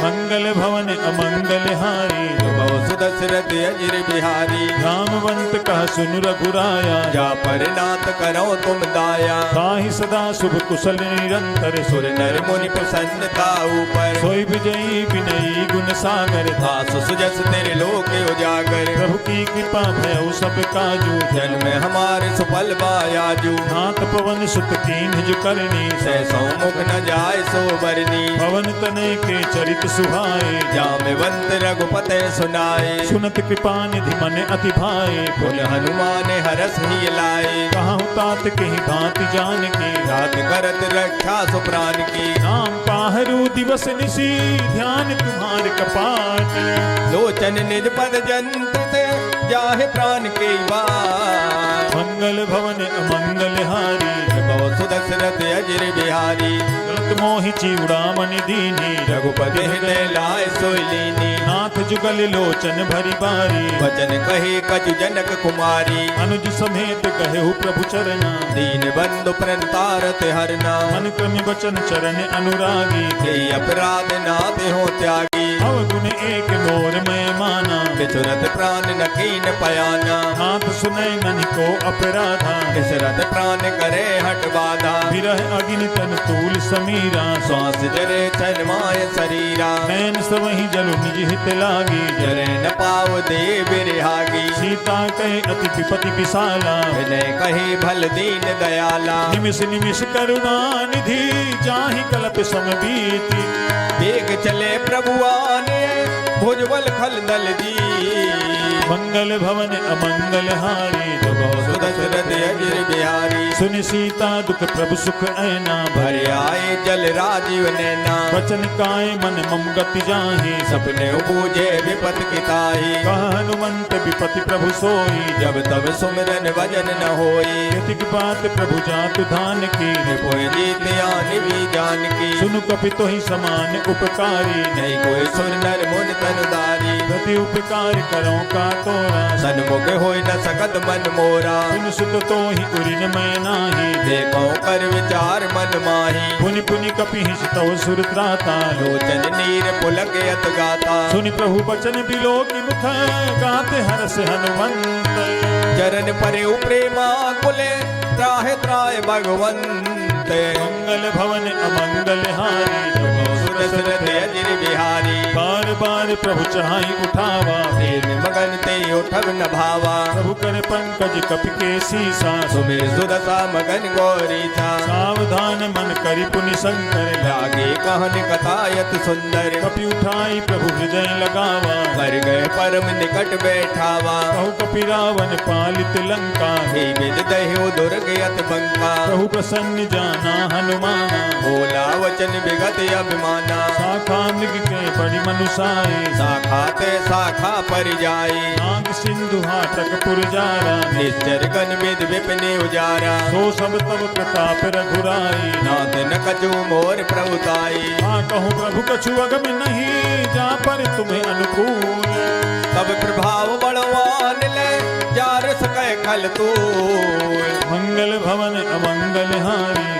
मंगल भवन अमंगल हारी बहु सुदशरथ अजिर बिहारी रामवंत कह सुन रघुराया जा पर नाथ करो तुम दाया ताहि सदा शुभ कुशल निरंतर सुर नर मुनि प्रसन्नता ऊपर सोई विजयी विनयी गुण सागर था दास सुजस तेरे लोक उजागर प्रभु की कृपा भयउ सब काजू जन्म हमारे सुफल बायाजू नाथ पवन सुत कीन्ह जो करनी सैसौ मुख न जाय सो बरनी पवन तनय के चरित सुहाए जामवंत रघुपते सुनाए सुनत कृपा निधि मन अति भाए पुन हनुमान हरस ही लाए कहूँ तात के भांति जान के रात करत रक्षा सुप्राण की नाम पाहरू दिवस निशी ध्यान तुम्हार कपाट लोचन निज पद जंत्र ते जाहे प्राण के बार मंगल भवन अमंगल हारी बहु सुदशरथ अजिर बिहारी गलत मोहि चूड़ामणि दीनी रघुपति हृदय लाय सोइलीनी नाथ जुगल लोचन भरी बारी वचन कहे कछु जनक कुमारी अनुज समेत कहु प्रभु चरना दीन बंधु प्रणतारत हरना मन क्रम वचन चरण अनुरागी के अपराध नाथ हो त्यागी अवगुण एक मोर में माना बिचुरत प्राण न कीन पयाना नाथ सुनय ननि को अपराधा बिचुरत प्राण करे घट बाधा विरह अग्नि तन तूल समीरा श्वास जरे छन माय शरीरा नैन सबहि जलु निज हित लागी जरे न पाव दे बिरहागी सीता कहे अति विपति विशाला विनय कही भल दीन दयाला निमिष निमिष करुणा निधि जाहि कल्प समबीति वेग चले प्रभुआने भुजबल खल दल जी मंगल भवन अमंगल हारी सुदशरथ अजिर बिहारी सुन सीता दुख प्रभु सुख ऐना भर आए जल राजीव नैना वचन काय मन मम गति जाहि सपने बूझे विपत किताही कह हनुमंत विपति प्रभु सोई जब तब सुमिरन वजन न होई यतिक बात प्रभु जातु धान की कोई जीत आन भी जान की सुनु कपि तोहि समान उपकारी नहीं कोई सुर नर मुन तनुदारी प्रति उपकार करो का तोरा सन्मुख होई न सकत मन मोरा सुन सुत तोहि उरिन मैं नाही देखो कर विचार मन माही पुनि पुनि कपि हिस तव सुर त्राता लोचन नीर पुलक यत गाता सुनि प्रभु बचन बिलो की मुख गाते हरस हनुमंत चरण परे प्रेमा कुले त्राहे त्राय भगवंत मंगल भवन अमंगल हारी सुदशरथ अजिर बिहारी बार बार प्रभु चाहि उठावा प्रेम मगन ते उठब न भावा प्रभु कर पंकज कपि के सीसा सुमिर सुदशा मगन गौरी था सावधान मन करि पुनि शंकर लागे कहन कथायत सुंदर कपि उठाई प्रभु हृदय लगावा कर गए परम निकट बैठावा कहु कपि रावण पालित लंका हे विद दह्यो दुर्गयत बंका प्रभु प्रसन्न जाना हनुमाना बोला वचन विगत अभिमाना शाखा मृग के बड़ी मनुषाए शाखा ते शाखा पर जाई नाग सिंधु हाटक पुरजारा निश्चर गन विद विपिन उजारा सो सब तब प्रताप रघुराई नाथ न कछु मोर प्रभुताई हाँ कहूँ प्रभु कछु अगम नहीं जा पर तुम्हें अनुकूल तब प्रभाव बड़वान ले जार सकै खल तू मंगल भवन अमंगल हारी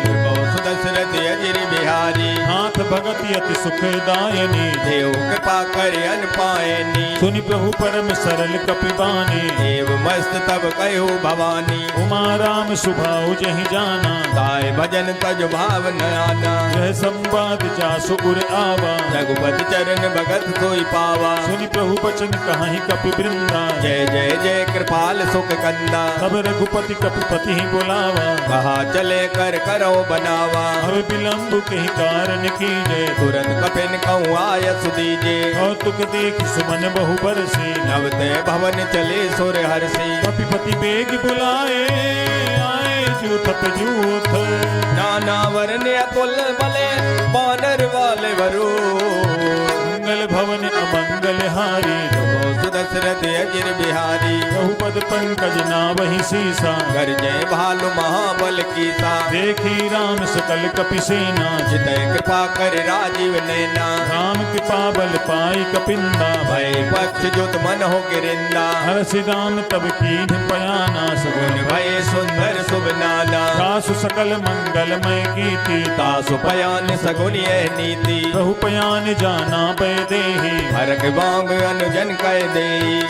दशरथ अजिर बिहारी नाथ भगति अति सुखदायनी देव कृपा कर अन पायनी सुनि प्रभु परम सरल कपिबानी देव मस्त तब कहो भवानी उमा राम सुभाउ जहि जाना गाय भजन तज भाव न आना यह संवाद जासु उर आवा रघुपति चरण भगत सोई पावा सुनि प्रभु बचन कहाहि कपि वृंदा जय जय जय कृपाल सुख कंदा तब रघुपति कपिपति ही बुलावा कहा चले कर करो बनावा अब विलंब कही कारण की जय तुरंत कपिन कहूँ आय सुदीजे कौतुक देख सुमन बहु बरसी नवते भवन चले सुर हर्षि कपिपति बेग बुलाए आए जूथप जूथ नाना वरने अतुल बले बानर वाले वरो मंगल भवन अमंगल हारी सुदशरथ अजिर बिहारी बहुपद पंकज नावहि सीसा कर जय भालु महाबल कीसा देखी राम सकल कपि सेना जितय कृपा कर राजीव नैना राम कृपा बल पाई कपिंदा भय पक्ष जुत मन हो गिरिंदा हर्षि राम तब कीन पयाना सगुन भय सुंदर शुभ नाना सासु सकल मंगलमय कीर्ति तासु पयान सगुन यह नीति प्रभु पयान जाना पै देहि हरक बांग अनुजन कह दे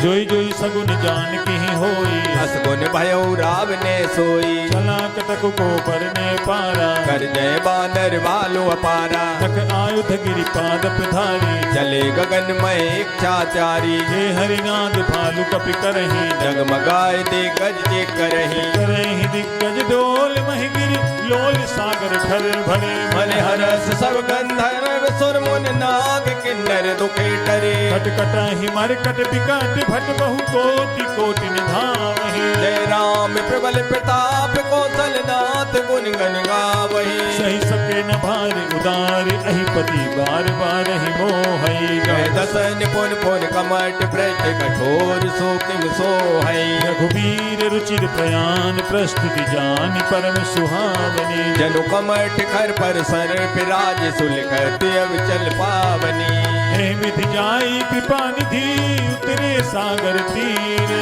जोई जोई सगुन जान की होई असगुन भयो राव ने सोई चला कटक को परने पारा कर जय बानर वालो अपारा तक आयुध गिरि पाद धारी चले गगन में इच्छाचारी जे हरिनाद भालु कपि करही जगमगाए दे गज जे करही करही दिग्गज डोल महि गिरि लोल सागर ठर भरे मन हरस सब गंधर्व सुर मुन नाग किन्नर दुखे टरे कटकटहि मरकट बिकट भट बहु कोटि कोटि निधावहि जय राम प्रबल प्रताप कौशल नाथ गुण गन गावही सही सके न भार उदार अहिपति बार बार ही मोहई कह दसन पुन पुन कमट पृष्ठ कठोर सो किम सोहई रघुवीर रुचिर प्रयाण प्रस्तुति जान परम सुहावनी जनु कमठ खर पर सर पिराज सुलखत अब चल पावनी हे विधि जाई कृपा निधि उतरे सागर तीर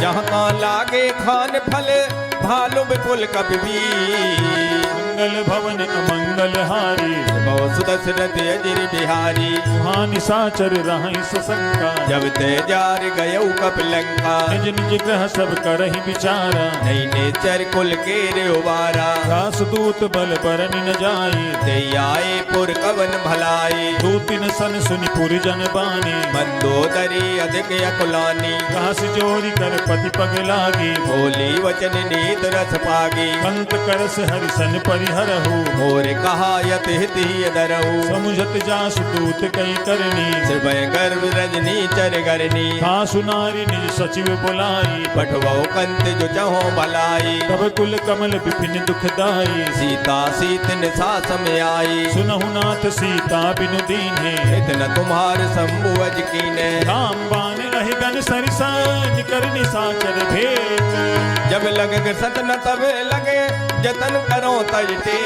जहाँ का लागे खान फल भालु विपुल कपि मंगल भवन अमंगल हारी जब सुदशरथ अजिर बिहारी वहाँ निशाचर रहि सशंका जब ते जार गयऊ कपिलंका निज निज ग्रह सब करहि विचारा नहीं नेचर कुल के रे उबारा दास दूत बल बरन न जाई ते आए पुर कवन भलाई दूतिन सन सुनि पुर जन बानी मंदोदरी अधिक अकुलानी घास जोरी कर पति पग लागी बोली वचन नीत रस पागी अंत करस हरिसन परिहरहु मोर कहा यत हित ही दरऊ समुझत जासु दूत कई करनी श्रवय गर्भ रजनी चर गरनी खासु नारी निज सचिव बुलाई पठवो कंत जो चहो भलाई तब कुल कमल विपिन दुखदाई सीता सीतन सास में आई सुनहु नाथ सीता बिनु दीन्हे इतना तुम्हार संबुअज कीने राम बान अहिगन सरिसान कर निशाचर भेट जब लगे सतन तब लगे जतन करो तजते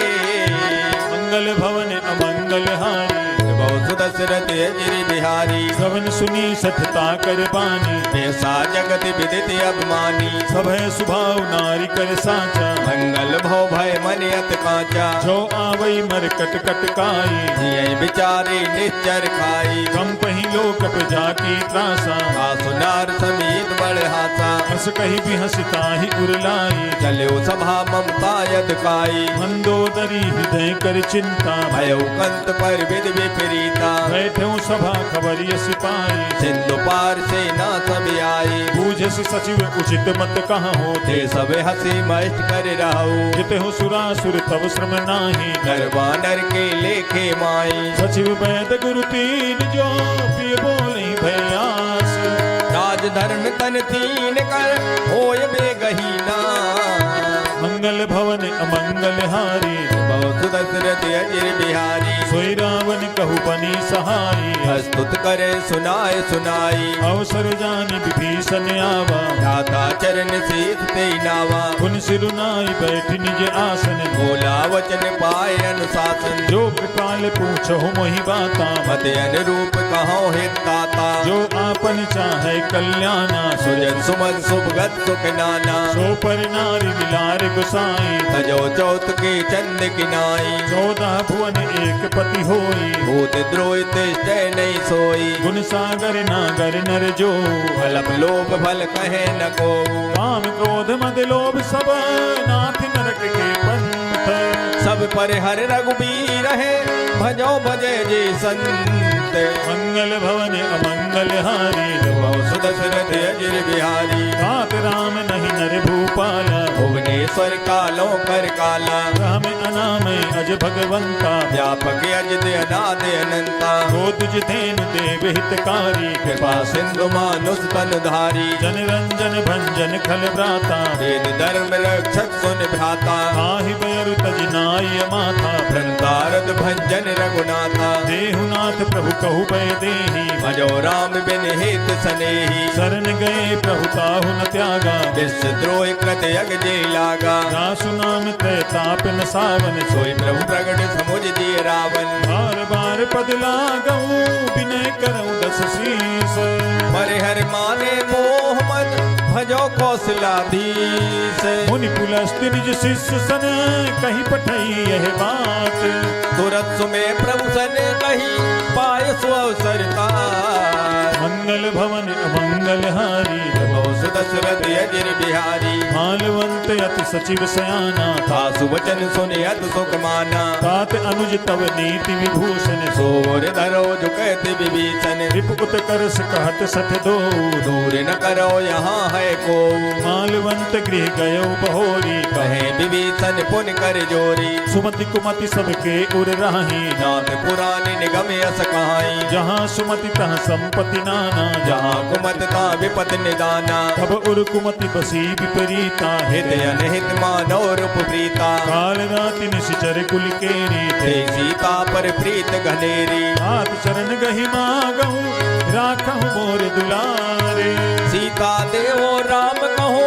मंगल भवन अमंगल हारी बहुत सुदशरथ अजिर बिहारी श्रवण सुनी सठता कर बानी ऐसा जगत विदित अभिमानी सभय सुभाव नारी कर साचा मंगल भव भय मन अत कांचा जो आवई मर कट कट काई जिय बिचारे निश्चर खाई कम पही लोक पे जाकी त्रासा सुनार समीत बड़ हासा हस कही भी हंसता ही उरलाई चलो सभा ममता यद काई मंदोदरी हृदय कर चिंता भयो कंत पर विद विपरीता बैठे सभा खबरिय सिपाही सिंधु पार से ना सब आई बूझस सचिव उचित मत कहाँ ते होते सब हसी मस्त कर रहू जिते हो सुरासुर तब श्रम नाही नर बानर के लेखे माई सचिव वैद गुरु तीन जो पिय बोले भयास राज धर्म तन तीन कर होय बेगहीना मंगल भवन अमंगल हारी बहुत सुदशरथ अजिर बिहारी सोई रावण कहु बनी सहाई स्तुत करे सुनाए सुनाई अवसर जानि विभीषण आवा दाता चरण शीत ते नावा पुन सिरुनाई बैठ निज आसन बोला वचन पाए अनुशासन जो कृपाल पूछो मोहि बाता मत अनुरूप कहो हित दाता जो आपन चाहे कल्याणा सुजन सुमन सुभगत सुख नाना सो पर नारी मिलार गुसाई तजो चौथ के चंद किनाई 14 भुवन एक पति होई भूत द्रोहित जय नहीं सोई गुण सागर नागर नर जो फलप लोभ फल कहे न को काम क्रोध मद लोभ सब नाथ नरक के पंथ सब पर हर रघुबीर है भजो भजे जे संत मंगल भवन अमंगल हारी बहु सुदशरथ अजिर बिहारी तात राम नहीं नर भूपाला भुवनेश्वर कालो कर काला राम अनामय अज भगवंता व्यापक अज दे अनाद अनंता जो तुझ तेन देव हितकारी कृपा सिंधु मानुष तन धारी जन रंजन भंजन खल भ्राता वेद धर्म रक्षक सुन भ्राता आहि बैरु तज नाय माथा भ्रंतारद भंजन रघुनाथा देहुनाथ प्रभु कहु भय देहि भजो राम बिन हित सनेही शरण गए प्रभु ताहु न त्यागा विश्व द्रोह कृत यग जे लागा दासु नाम तय ताप न सावन सोई प्रभु प्रगट समुझ दिए रावण बार बार पद लागऊ विनय करऊँ दस शीस पर हर माने मोह मद भजो कौशलाधीश मुनि पुलस्त निज शिष्य सन कहीं पठई यह बात तुरत सुमे प्रभु सन कही पाय सो अवसर मंगल भवन अमंगल हारी बहु सुदशरथ अजिर बिहारी मालवंत अति सचिव सयाना तासु वचन सुने अत सुख माना तात अनुज तव नीति विभूषण सोर धरो झुकत विभीषण रिपुत करस कहत सठ दो दूर न करो यहाँ है को मालवंत गृह गयो बहोरी कहे विभीषण पुन कर जोरी सुमति कुमति सबके उर राही नाथ पुराण निगम यस कहाई जहाँ सुमति तहाँ संपत्ति नाना जहाँ कुमत का विपत निदाना तब उर कुमति बसी विपरीता हित अनहित मानव रूप प्रीता काल राति निशिचर कुल केरी ते सीता पर प्रीत घनेरी हाथ चरण गहि मागहु राखहु मोर दुलारे सीता देवो राम कहो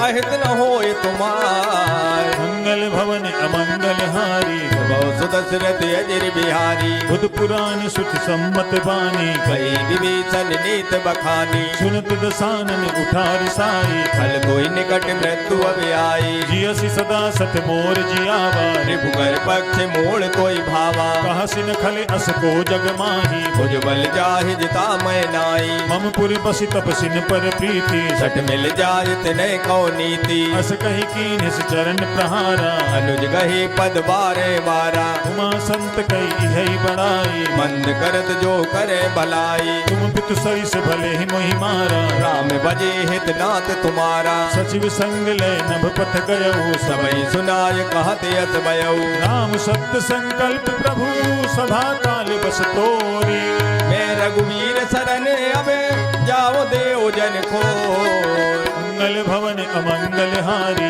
अहित न होय तुम्हार मंगल भवन अमंगल हारी बहुत दशरथ अजर बिहारी बुध पुराण सुख सम्मत बानी कई विभीषण नीत बखानी सुनत दसानन उठार साई फल कोई निकट मृत्यु अब आई जियसि सदा सत मोर जियावा रिपुकर पक्ष मोड़ कोई भावा कहसिन खले अस को जग माही भुज बल जाहि जिता मैं नाई मम पुर बसि तपसिन पर प्रीति सट मिल जाय तिनय कौ नीति अस कही कीन्हिस चरण प्रहारा अनुज गही पद बारे बारा उमा संत कई इहै बड़ाई मंद करत जो करे भलाई तुम पितु सरिस भले ही मोहि मारा राम बजे हित नाथ तुम्हारा सचिव संग लय नभ पथ गयऊ सबई सुनाय कहत यस भयऊ राम सत्य संकल्प प्रभु सभा काल बस तोरी मैं रघुवीर शरण अबे जाओ देव जन को मंगल भवन अमंगल हारी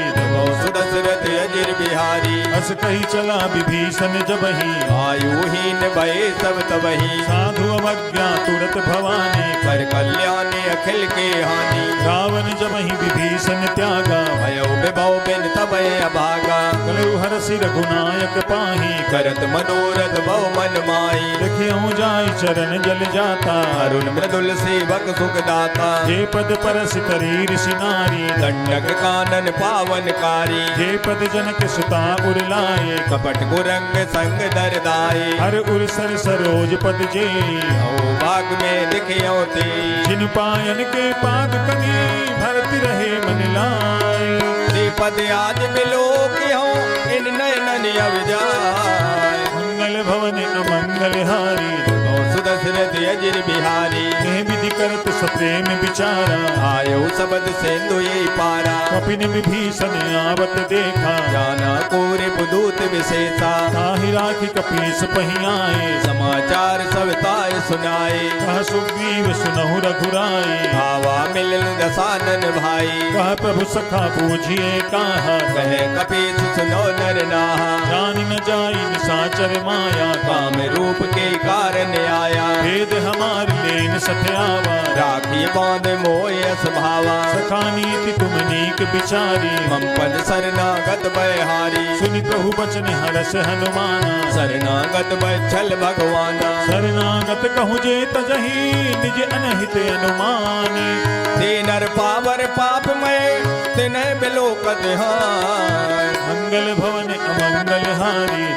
सुदशरथ अजर बिहारी अस कही चला विभीषण जबहि आयुहीन भये सब तबही साधु अवज्ञा तुरत भवानी कर कल्याणी अखिल के हानि रावण जबहि विभीषण त्यागा भयो विभव बिन तबय अभागा कलु हरसि रघुनायक पाही करत मनोरथ भव मन माई देखियो जाय चरण जल जाता अरुण मृदुल सेवक सुख दाता जे पद परस तरीर सिनारी दंडक कानन पावनकारी जे पद जनक सुता उरलाए कपट कुरंग संग दरदाई हर उर सर सरोज पद जे ओ बाग में दिखियो ते जिन पायन के पाद कनी भरती रहे मन लाए पद आज मिलो क्यों इन नयनन अवजाय मंगल भवन अमंगल हारी सुदशरथ अजर बिहारी कह विधि करत सप्रेम विचारा आयो सबद सेंदु ये पारा कपिन विभीषण आवत देखा जाना कोरे पुदूत विशेषा ताहि राखी कपीस पहियाए समाचार सब ताय सुनाए कह सुग्रीव सुनहु रघुराई भावा मिलन दसानन भाई कह प्रभु सखा बूझिए कहा कहे कपीस सुनो नर नाहा जान न जाई निशाचर माया काम रूप के कारण आया भेद हमारी लेन सत्यावा राखी बांध मोयस भावा सखा नीति तुम नीक बिचारी मंपन शरणागत बहारी सुनि प्रभु बचन हरस हनुमाना शरणागत बच्छल भगवाना शरणागत कहु जे तजहि निज अनहित अनुमानी ते नर पावर पाप में तिन्ह बिलोकत हाय मंगल भवन अमंगल हारी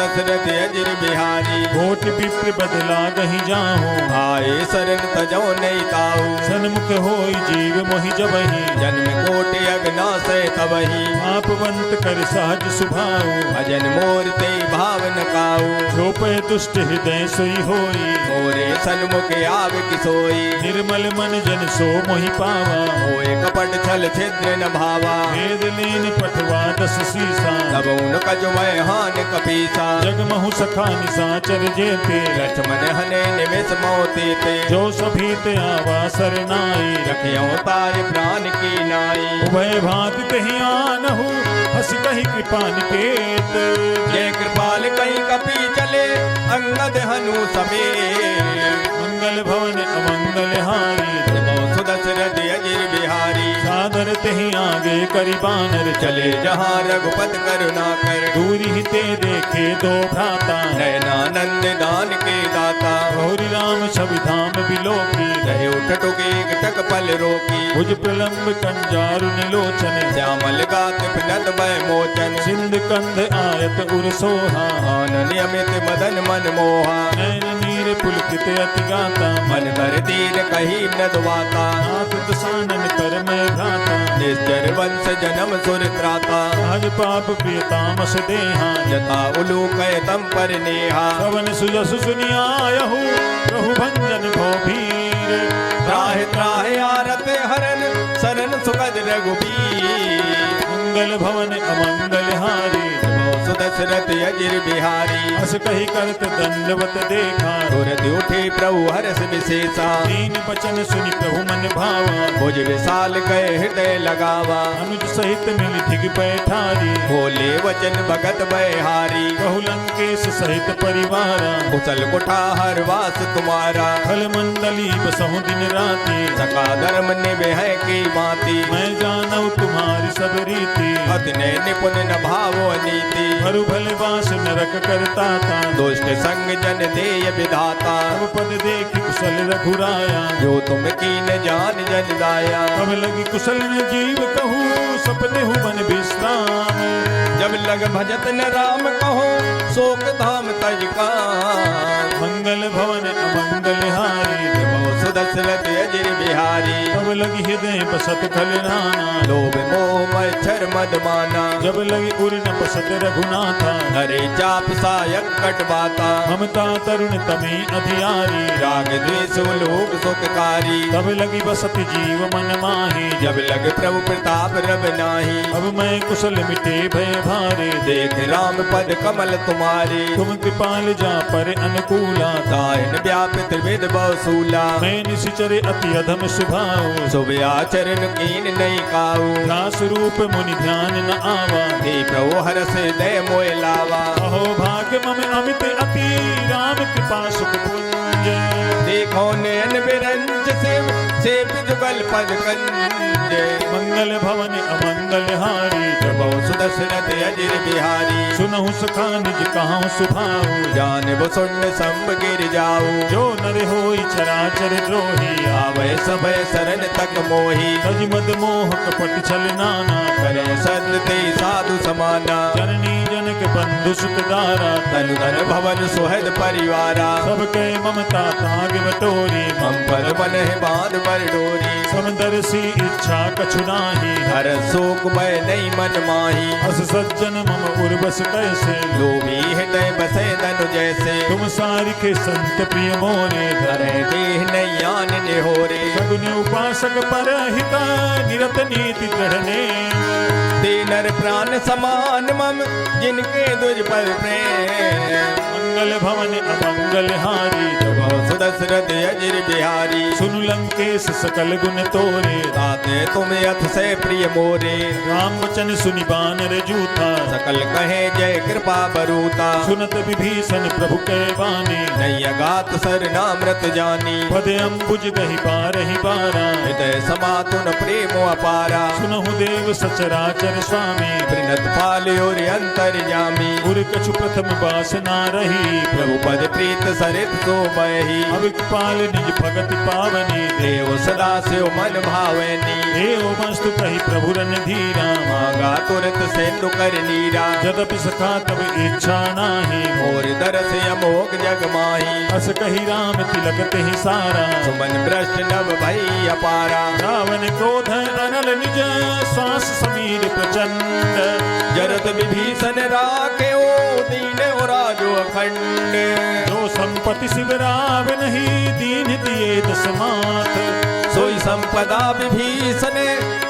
दशरथ अजर बिहारी कोट विप्र बदला गहि जाहू आए शरण तजो नहीं ताऊ सन्मुख होई जीव मोहि जबहि जन्म कोटि अग्ना से तबही आपवंत कर सहज सुभाऊ भजन मोर ते भावन काऊ छोपय दुष्ट हृदय सोई होई मोरे सन्मुख आव किसोई निर्मल मन जन सो मोहि पावा होए कपट छल छिद्र न भावा वेद लीन पठवा दस सीसा तब उन कजमय हान कपीसा जगमहु सखा निसाचर जेते लक्ष्मण हने निमिष मोती ते जो सभी ते आवा सरनाई रखियो तार प्राण की नाई उभय भांति तहि आनहु हस कहि कृपा निकेत जय कृपाल कहीं कपी चले अंगद हनु समेत मंगल भवन अमंगल हारी सुदशरथ अजर बिहारी सादर तहि आगे करि बानर चले जहाँ रघुपत करुणा कर दूरी ही ते देखे दो भ्राता नयनानंद दान के दाता गौरी राम छवि धाम बिलोकी रहे उठ टुके टक पल रोकी भुज प्रलंब कंजारु निलोचन श्यामल गात पिनत भय मोचन सिंध कंध आयत उर सोहा आनन अमित मदन मन मोहा नैन नीर पुलकित अति गाता मन कर दीन कही नदवाता नाथ दसानन कर मैं भ्राता निश्चर वंश जन्म सुर त्राता सहज पाप प्रियतामस देहा यथा उलूक तम पर नेहा पवन सुजसु सुनियायहु प्रभु भंजन भो भीर त्राहि त्राहि आरत हरन शरण सुखद रघुबीर मंगल भवन अमंगल हारी दशरथ अजिर बिहारी। अस कही करत दंडवत देखा, तुरत उठे प्रभु हर्ष विशेषा। दीन बचन सुनि प्रभु मन भावा, भुज विशाल गए हृदय लगावा। अनुज सहित मिल धिग पैठारी, बोले वचन भगत बहारी। कहु लंकेश सहित परिवारा, कुशल कुठार वास तुम्हारा। खल मंडली बसहु दिन राति, सका धर्म निभे है की माती। मैं जानऊ तुम्हारी सब रीति, अति ने निपुण न भावो नीति। हरु भले वास नरक करता था, दुष्ट संग जन देय विधाता। अब पद देखि कुशल रघुराया, जो तुम कीन जान जन दाया। अब लगी कुशल न जीव कहूँ, सपने हूँ मन विश्राम। जब लग भजत न राम कहो, शोक धाम तज कान। मंगल भवन अमंगल हारी, सुदशरथ अजिर बिहारी। तब लगी हृदय बसत खल नाना, लोभ मोह मच्छर मद माना। जब लगी उर न बसत रघुनाथा, हरे चाप सायक कटवाता। ममता तरुण तमे अधियारी, राग द्वेष लोक सुखकारी। तब लगी बसत जीव मन माही, जब लग प्रभु प्रताप रब नाही। अब मैं कुशल मिटे भय भारे, देख राम पद कमल तुम्हारे। तुम कृपाल जा पर अनुकूला, दायन व्यापित विद बहुसूला। मैं निशिचरे अति अधम सुभाओ, शुभ आचरण कीन नहीं काऊ। दास रूप मुनि ध्यान न आवा, हे प्रभु हरस दय मोय लावा। अहो भाग्य मम अमित अति, राम कृपा सुख पुंज। देखो नयन बिरंज से जुगल पद कंज। मंगल भवन अमंगल हारी, प्रभु सुदशरथ अजिर बिहारी। सुनहु सखा निज कहां सुभाऊ, जान सुन संब गिर जाऊ। जो नर होई चराचर द्रोही, आवे सभय शरण तक मोही। तज मद मोह कपट छल नाना, करे सत ते साधु समाना। जननी जनक बंधु सुत दारा, तनु धन भवन सुहद परिवारा। सब के ममता ताग बटोरी, हम पर बन है बांध पर डोरी। समदर्शी इच्छा कछु नाही, हर शोक भय नहीं मन माही। अस सज्जन मम उर्वस कैसे, लोभी हृदय बसे धनु जैसे। तुम सारिखे संत प्रिय मोरे, धरे देह नहीं आन निहोरे। सगुन उपासक पर हिता, निरत नीति दृढ़ने। ते नर प्राण समान मम, जिनके दुज पर प्रेम। मंगल भवन अमंगल हारी, सुदशरथ अजिर बिहारी। सुन लंकेश सकल गुण तोरे, ताते तुम अथ से प्रिय मोरे। राम वचन सुनि बानर जूथा, सकल कहे जय कृपा बरूता। सुनत विभीषण प्रभु के बानी, नहीं अगात सर नामृत जानी। पद अम्बुज दहि बारहि बारा, हृदय समातुन प्रेम अपारा। सुनहु देव सचराचर स्वामी, प्रिनत पाल और अंतर जामी। गुर कछु प्रथम वासना रही, प्रभु पद प्रीत सरित सो बही। अब कृपाल निज भगति पावनी, देव सदा से मन भावनी। देव मस्तु कही प्रभु रन धीरा, मांगा तुरंत सेतु कर नीरा। जदपि सखा तब इच्छा नाही, और दरस अमोघ जग माही। अस कही राम तिलक तेहि सारा, सुमन भ्रष्ट नभ भई अपारा। रावण क्रोध अनल निज, श्वास समीर प्रचंड। जरत विभीषण राखे ओ दीन और राजो अखंड। जो संपत्ति शिवराव नहीं, दीन दिए दस माथ। सोई संपदा विभीषण,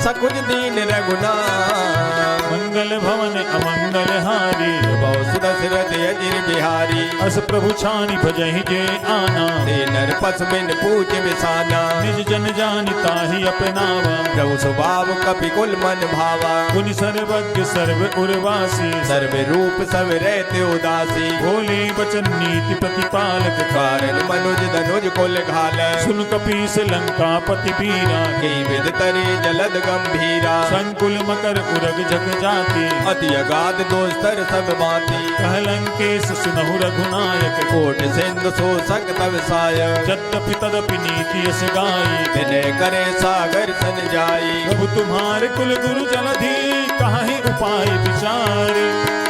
सकुज दीन रघुनाथ। मंगल भवन अमंगल हारी, बहु सुदशरथ अजिर बिहारी। अस प्रभु छानि भजहि जे आना, ते नर पस बिन पूज बिसाना। निज जन जानि ताहि अपनावा, प्रभु स्वभाव कपि कुल मन भावा। गुनि सर्वज्ञ सर्व उर्वासी, सर्व रूप सब रहते उदासी। भोले बचन नीति प्रतिपालक, कारण मनुज धनुज कुल घाल। सुन कपीस लंकापति बीरा, के विद तरे जलद गंभीरा। संकुल मकर उरग जग जाति, अति अगाध दोस्तर सब बाती। कह लंकेश सुनहु रघुनायक, कोट सिंधु शोषक तव सायक। यद्यपि तदपि नीति यस गाई, विनय करे सागर सन जाई। प्रभु तुम्हारे कुल गुरु जलधि, काहि उपाय विचार।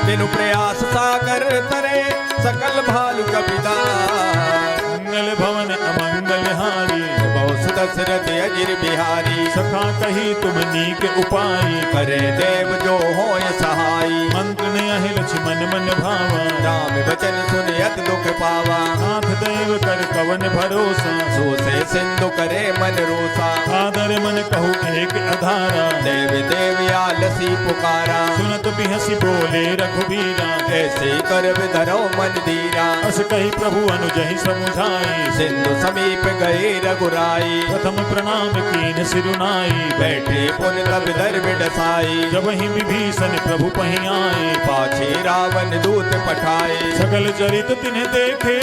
बिनु प्रयास सागर तरे, सकल भालु कपिदार। मंगल भवन अमंगल हारी, बहु सुदशरथ अजिर बिहारी। सखा कही तुम नीक उपाय, करे देव जो होय सहाई। मंत्र ने अहि लक्ष्मण मन भावा। राम वचन सुनियत दुख पावा। नाथ देव कर कवन भरोसा, सो से सिंधु करे मन रोसा, आदर मन कहू एक अधारा, देव देव आलसी पुकारा, सुनत बिहसी बोले रघुबीरा, ऐसे कर धरो मन धीरा, अस कही प्रभु अनुजहि समुझाई, सिंधु समीप गए रघुराई, प्रथम प्रणाम कीन सिरुनाई, बैठे पुन तब दर बिडसाई, जब ही विभीषण प्रभु पही आए, पाछे रावण दूत पठाए, सकल चरित तिन्ह देखे,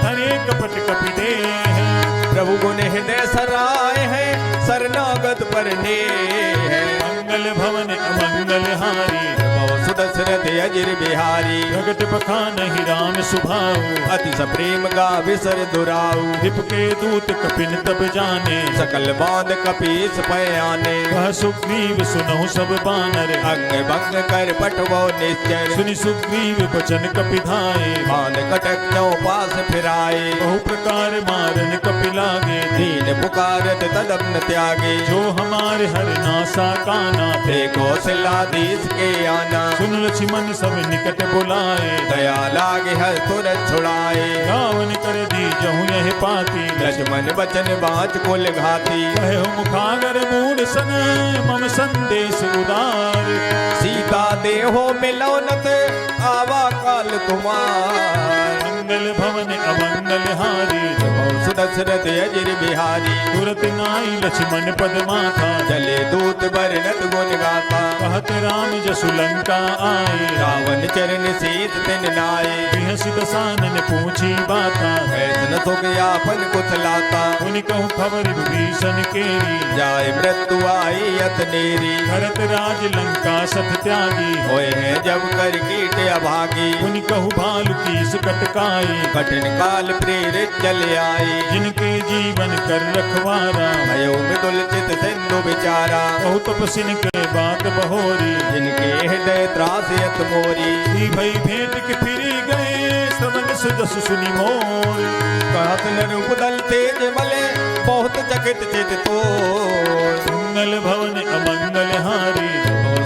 धरे कपट कपि देह, प्रभु गुण हृदय सराय है, शरणागत पर ने है, मंगल भवन अमंगल हारी, सुदशरथ अजिर बिहारी, जगत बखानहि राम सुभाऊ, अति सप्रेम गावि सर दुराऊ, हिप के दूत कपिन तब जाने, सकल बांध कपीस पयाने, वह सुग्रीव सुनहु सब बानर, अंग भंग कर पटवो निश्चर, सुनि सुग्रीव बचन कपि धाये, मान कटक नौ पास फिराए, बहु प्रकार मारन कपि लागे, दीन पुकारत तदप न त्यागे, जो हमारे हर नासा काना, थे कौशलाधीश के आना, सुन लक्ष्मण सब निकट बुलाए, दया लागे हर तुरंत छुड़ाए, रावण कर दी जहु यह पाती, लक्ष्मण बचन बाँच कुल घाती, कहो मुखागर मूड सन, मम संदेश उदार, सीता देहो मिलौनत आवा काल तुम्हार, मंगल भवन अमंगल हारी, सुदशरथ अजिर बिहारी, तुरत नाई लक्ष्मण पद माथा, चले दूत बरनत गुण गाथा, कहत राम जसु लंका आए, रावण चरण सीत तिन नाये, बिहसि दसानन पूछी बाता, ऐसन सुख यापन कुशलाता, उन कहूँ खबर विभीषण केरी, जाय मृत्यु आई अतनेरी, भरत राज लंका सत त्यागी, होए हैं जब कर कीट अभागी, उन कहूँ भालु कीस कटकाई, कठिन काल प्रेरित चले आए, जिनके जीवन कर रखवारा, भयो मृदुल चित सिंधु विचारा, बहु तपसिन के बात बहोरी, जिनके हृदय त्रासयत मोरी, श्री भई भेंट के फिरी गए, श्रवण सुजस सुनि मोर, कहत नर उदल तेज मले, बहुत चकित चित तोर, मंगल भवन अमंगल हारी,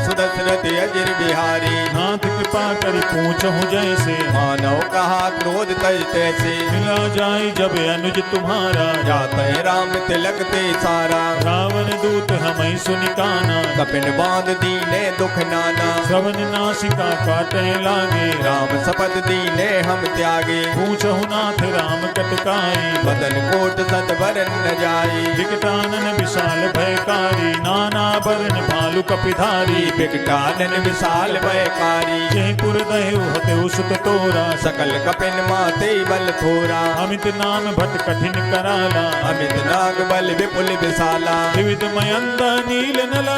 सुदशरथ अजिर बिहारी, नाथ कृपा करि पूछहु जैसे, मानव कहा क्रोध तज तैसे, मिला जाय जब अनुज तुम्हारा, जाते राम तिलक ते सारा, रावण दूत हमें सुनि काना, कपिन बांध दीने दुख नाना, श्रवण नासिका काटे लागे, राम शपथ दीने हम त्यागे, पूछहु नाथ राम कटकाई, बदन कोट सत बरन न जाई, विकटानन विशाल भयकारी, नाना बरन भालु कपिधारी, विकटानन विशाल भयकारी, जय पुर दहेउ हतेउ सुत तोरा, सकल कपिन माते बल थोरा, अमित नाम भट कठिन कराला, अमित नाग बल विपुल विशाला, विविध मयंद नील नल,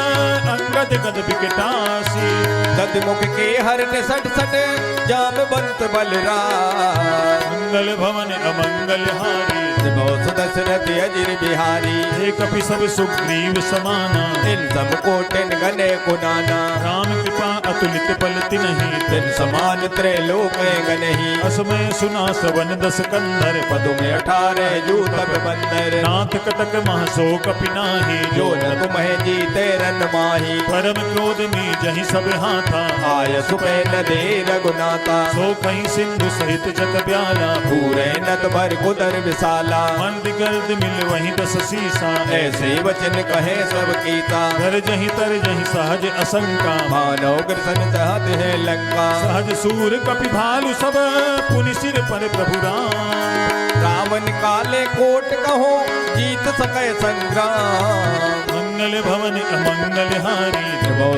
अंगद गद विकटासी, दद मुख के हरन सट सट, जामवंत बलराम, मंगल भवन अमंगल हारी, सुदशरथ अजिर बिहारी, हे कपि सब सुग्रीव समाना, इन सब कोटिन गने कुनाना, राम कृपा अतुलित बल तिनहि, तिन समान त्रैलोक गनहि, असमय सुना श्रवण दस कंधर, पदु में 18 जूतब बंदर, नाथ कटक महसो कपि नाही, जो न तुम्हें जीते रन माही, परम क्रोध में जहि सब हाथा, आय सुपे न दे रघुनाथा, सो कहीं सिंधु सहित जग ब्याला, पूरे नत भर कुदर विशाला, मंद गर्द मिल वहीं दस सीसा, ऐसे वचन कहे सब कीता, घर जहीं तर जहीं सहज असंका, मानव ग्रसन चाहत है लंका, सहज सूर कपि भालु सब, पुनि सिर पर प्रभु राम, रावण काले कोट कहो जीत सके संग्राम, मंगल भवन अमंगल हारी,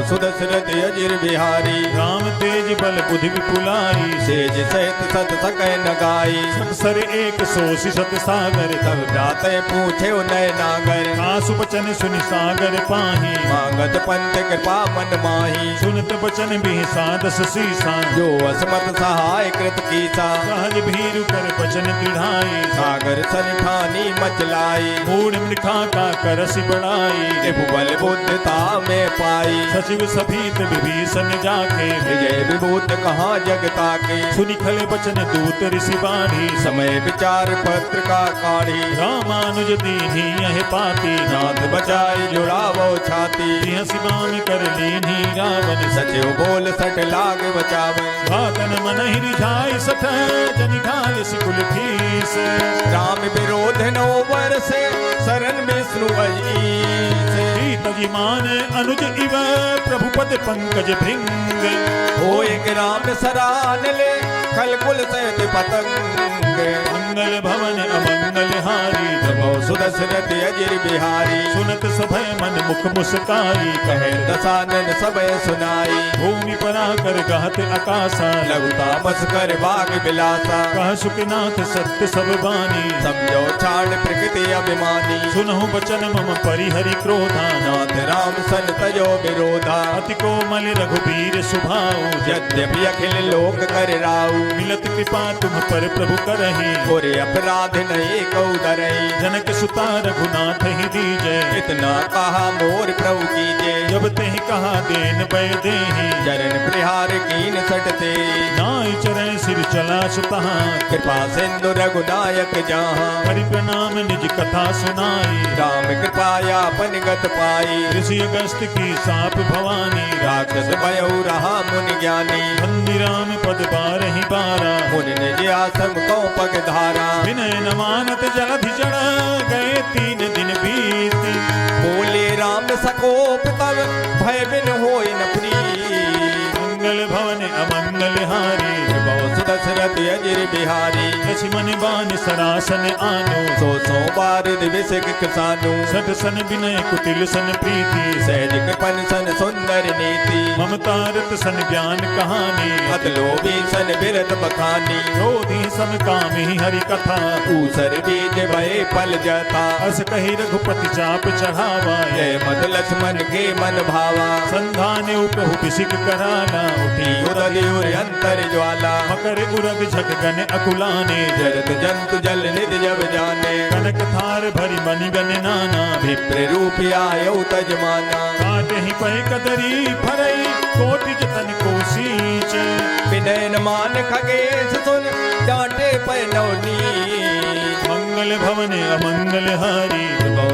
सुदशरथ अजिर बिहारी, राम तेज बल बुद्धि विपुलाई, सेज सहित सत सकै न गाई, सर एक सोसी सत सागर, तब जाते पूछे नय नागर, कासु बचन सुनि सागर पाही, मांगत पंथ कृपा मन माही, सुनत बचन बिहसा दस सीसा, जो असमत सहाय कृत कीसा, सहज भीरु कर बचन दृढ़ाई, सागर सन ठानी मचलाई, मूढ़ मृखा का करसि बढ़ाई, भुवल बुद्धता में पाई। सचिव सभीत विभीषण जाके विजय विभूत कहाँ जगता के। सुनि खले बचन दूत ऋषि बाणी समय विचार पत्र का काढ़ी। रामानुज दीन्ही यह पाती नाथ बचाई जुड़ावो छाती। सिबान कर लीन्ही रावण सचिव बोल सट लाग बचावे। घातन मन ही रिझाई सठ जनि घाल सिकुल ठीस। राम विरोध नो वर्षे शरण विष्णु अजीस। तजिमान अनुज इव प्रभुपद पंकज भृंग। हो एक राम सरान ले खलकुल सहित पतंग। मंगल भवन अमंगल हारी जबो सुदशरथ अजिर बिहारी। सुनत सभय मन मुख मुस्काई कहे दसानन सबय सुनाई। भूमि परा कर गहत आकाशा लघुता बस कर बाग बिलासा। कह सुखनाथ सत्य सब बानी समझो छाड़ प्रकृति अभिमानी। सुनहु बचन मम परिहरि क्रोधा नाथ राम सन तजो विरोधा। अति कोमल रघुबीर सुभाऊ यद्यपि अखिल लोक कर राऊ। मिलत कृपा तुम पर प्रभु करहि और अपराध नहीं कौ डरई। जनक सुता रघुनाथ ही दीजय इतना कहा मोर प्रभु कीजे। जब तेहि कहा देन पै देहि चरण प्रहार कीन सटते। नाई चरण सिर चला सुतहा कृपा सिंधु रघुनायक जहाँ। हरि प्रणाम निज कथा सुनाई राम कृपाया अपन गत पाई। ऋषि अगस्त की साप भवानी राक्षस भयउ रहा मुनि ज्ञानी। बंदी राम पद बारहि बारा मुनि निज आसम को पग धारा। विनय न मानत जलधि चढ़ गए 3 दिन बीती। बोले राम सकोप तब भय बिन होई न प्रीति। मंगल भवन अमंगल हारी दशरथ अजिर बिहारी। लक्ष्मण बान सरासन आनो सो बार दिविसिक किसानु। सठ सन विनय कुटिल सन प्रीति सहज कृपन सन सुंदर नीति। ममता रत सन ज्ञान कहानी अत लोभी सन बिरत बखानी। क्रोधी सम कामी हरि कथा ऊसर बीज भय फल जथा। अस कही रघुपति चाप चढ़ावा जय मत लक्ष्मण के मन भावा। संधान प्रभु बिसिक कराला उठी उदय अंतर ज्वाला। मकर उरग झक गन अकुलाने जरत जंतु जल निध जब जाने। कनक थार भरी मणि गन नाना विप्र रूप आयो तजमाना। काटे ही पै कदरी फरई कोटि जतन को सींच। विनय न मान खगेश सुन डांटे पै नवनी। मंगल भवन अमंगल हारी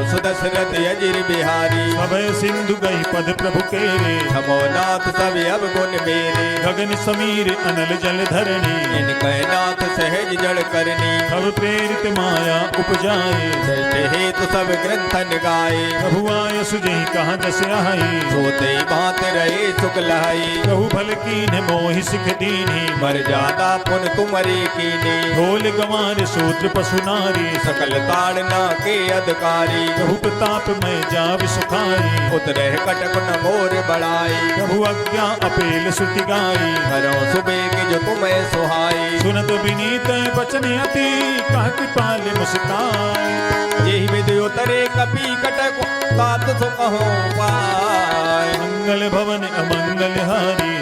सुदशरथ अजिर बिहारी। अभय सिंधु गई पद प्रभु केरे थमो नाथ सब अब गुण मेरे। गगन समीर अनल जल धरणी इनके नाथ सहज जड़ करनी। अब प्रेरित माया उपजाए सृष्टि हेतु सब ग्रंथन गाए। प्रभु आय सुजहि कहाँ दस आई सोते भांत रहे सुख लहाई। प्रभु भल कीन मोहि सिख दीनी मर जादा पुन तुमरे कीने। ढोल गंवार सूत्र पशु नारी सकल ताड़ना के अधिकारी। प्रभु प्रताप में जाव सुखाई उतरे कटक न मोर बढ़ाई। प्रभु आज्ञा अपेल सुति गाई हरो सुबेग जो तुम्हें सुहाई। सुनत विनीत बचन अति कह कृपाल मुस्काई। यही विधि उतरे कपि कटक तात सो कहो पाय। मंगल भवन अमंगल हारी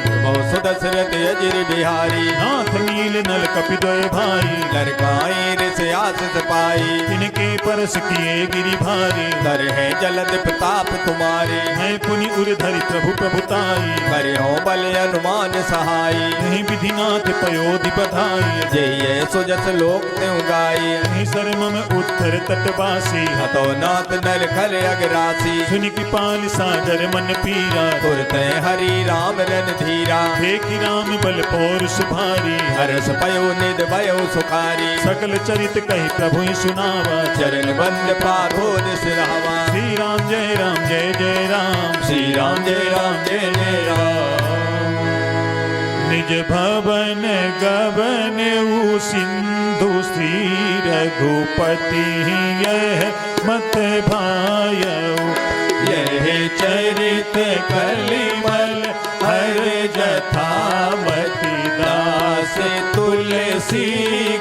सुदशरथ अजिर बिहारी। नाथ नील नल कपिद्वय भाई लड़काई ऋष आशीष पाई। इनके परस किए गिरि भारी कर है जलद प्रताप तुम्हारे। मैं पुनि उर धरि प्रभु प्रभुताई करे हो बल अनुमान सहाई। नहीं विधिनाथ पयोधि बधाई जय सुजस लोक त्यों गाई। नहीं सर मम उत्तर तटवासी हतो नाथ नर खल अगरासी। सुनि कृपाल सागर मन पीरा तुरते हरि राम रन धीरा। देखि राम बल पौर सुभारी हरस पयो निध भयो सुखारी। सकल चरित कही प्रभु सुनावा चरण बंद पाथोर सिरहवा। श्री राम जय जय राम श्री राम जय जय राम। निज भवन गवन उ सिंधु श्री रघुपति यह मत भायऊ। यह चरित कलिमल हर जथामति दास तुलसी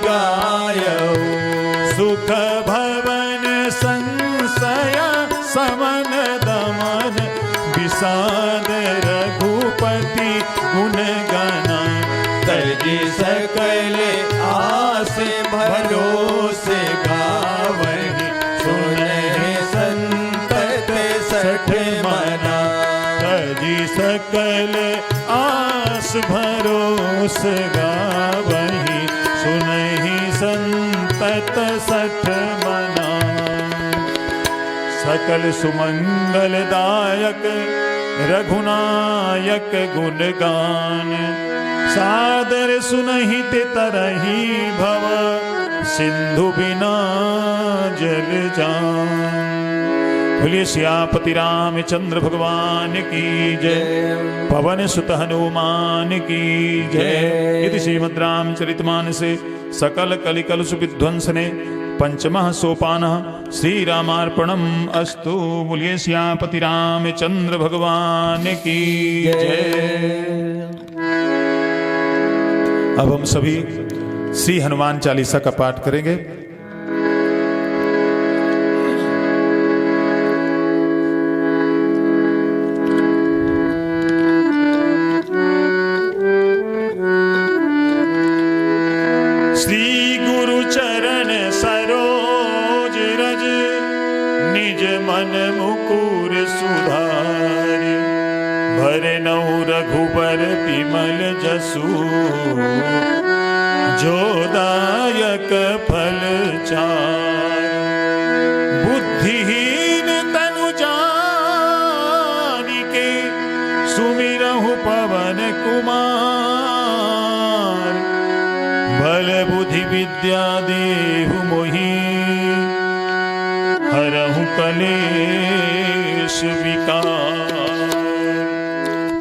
गायऊ। सुख भवन संशय समन दमन विषाद रघुपति गुण गाना। तर्जी सकल आस भरोसे गावहि। सुनहि संतत सठ आस भरोस गावही सुनहि संतत सठ मना सकल सुमंगलदायक रघुनायक गुणगान सादर सुनहि ते तरही भव सिंधु बिना जल जान। बोलिए सियापति रामचंद्र भगवान की जय, पवन सुत हनुमान की जय। इति श्रीमद् रामचरितमानसे सकल कलिकलुष विध्वंसने पंचमः सोपानः श्री रामार्पणम् अस्तु। बोलिए सियापति रामचंद्र भगवान की जय। अब हम सभी श्री हनुमान चालीसा का पाठ करेंगे। श्री गुरु चरण सरोज रज निज मन मुकुर सुधारि भरनहुँ रघुबर बिमल जसु जो दायक फल चार। बुद्धिहीन तनु जानिके सुमिरहु पवन कुमार बल बुद्धि विद्या देहु मोहि हरहु कलेश विकार।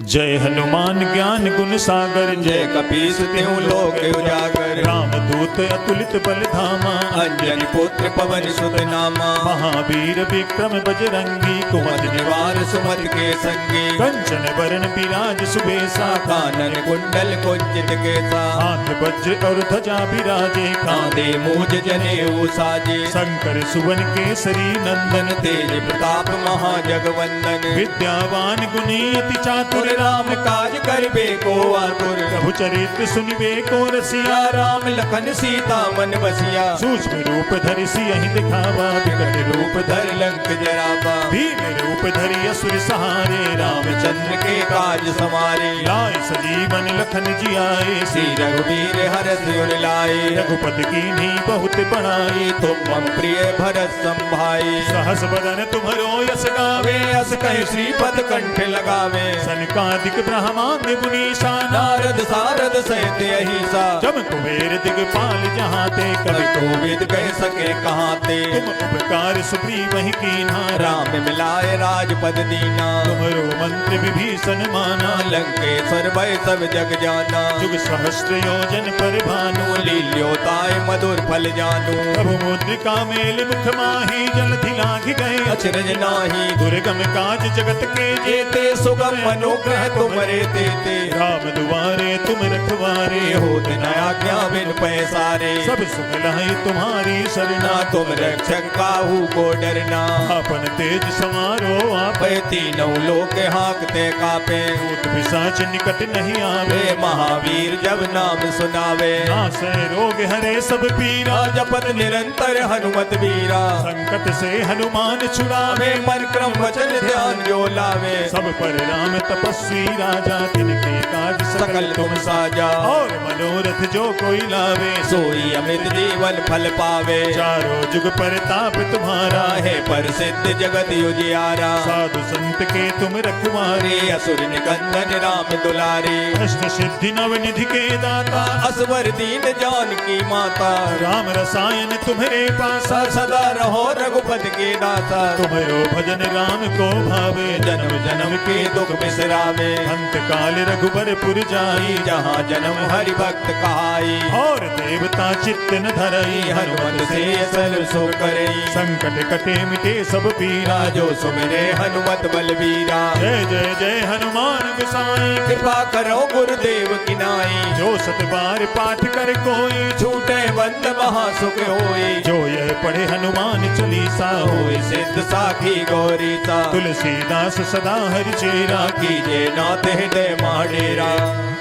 जय हनुमान ज्ञान गुण सागर जय कपीस तिहुँ लोक उजागर। रामदूत अतुलित बल धामा अंजनी पुत्र पवन सुत नामा। महावीर विक्रम बजरंगी कुमति निवार सुमत के संगी। कंचन बरन बिराज सुबेसा कानन कुंडल कुंचित केसा। हाथ वज्र और ध्वजा बिराजे कांधे मूज जनेऊ साजे। शंकर सुवन केसरी नंदन तेज प्रताप महाजगवंदन। विद्यावान गुणी अति चातुर राम काज करबे को आतुर। प्रभु चरित्र सुनिबे को रसिया राम लखन सीता मन बसिया। सूक्ष्म रूप धरि सियहि दिखावा विकट रूप धर लंक जरावा। भीम रूप धरि असुर सहारे रामचंद्र के काज समारे। लाए सजीवन लखन जियाए श्री रघुवीर हरष उर लाए। रघुपति कीन्ही बहुत बड़ाई तुम मम प्रिय भरत संभाई। सहस बदन तुम्हरो यस गावे अस कहि श्रीपद कंठ लगावे। सनकादिक ब्रह्मांड मुनीसा नारद सारद सहित अहिसा। जम कुबेर दिगपाल जहाँ ते कवि कवि कोविद कह सके कहाँ ते। तुम उपकार सुग्रीव कीन्हा राम मिलाए राजपद दीना। तुम्हरो मंत्र विभीषण माना लंकेश्वर भय सब जग जाना। जुग सहस्त्र योजन पर भानु लील्योताय मधुर फल जानू। प्रभु मुद्रिका मेल मुख माही जलधि लाघ गए अचरज नाही दुर्गम काज जगत के जेते सुगम अनुग्रह तुमरे देते। राम दुआरे तुम रखवारे होत न आज्ञा बिन पैसारे। सब सुख लहै तुम्हारी सरना ना तुम रक्षक काहू को डरना। आपन तेज समारो आप पै तीनों लोक हाँकते कापे। भूत पिशाच निकट नहीं आवे वे महावीर जब नाम सुनावे। नासै रोग हरे सब पीरा जपत निरंतर हनुमत वीरा। संकट से हनुमान छुड़ावे वे मन क्रम वचन ध्यान जो लावे। सब पर राम तपस्वी राजा तिनके काज सकल तुम साजा। और मनोरथ जो कोई लावे सोई अमित जीवन फल पावे। चारों जुग परताप तुम्हारा है पर सिद्ध जगत उजियारा। साधु संत के तुम रखवारे रे असुर निकंदन राम दुलारे। अष्ट सिद्धि नव निधि के दाता असवर दीन जानकी माता। राम रसायन तुम्हारे पासा सदा रहो रघुपति के दाता। तुम्हारो भजन राम को भावे जन्म जन्म के दुख बिसरावे। अंत काल रघुबर जाई जहाँ जन्म हरि भक्त कहाई। और देवता चित्त न धरई हनुमत से सल सो करई। संकट कटे मिटे सब पीरा जो सुमिरे हनुमत बलबीरा। जय जय जय हनुमान गोसाई कृपा करो गुरुदेव की नाई। जो सत बार पाठ कर कोई छूटे बंद महासुख होई। जो यह पढ़े हनुमान चालीसा होई सिद्ध साखी गौरीता। तुलसीदास सदा हरि चेरा कीजे नाथ हृदय माडेरा।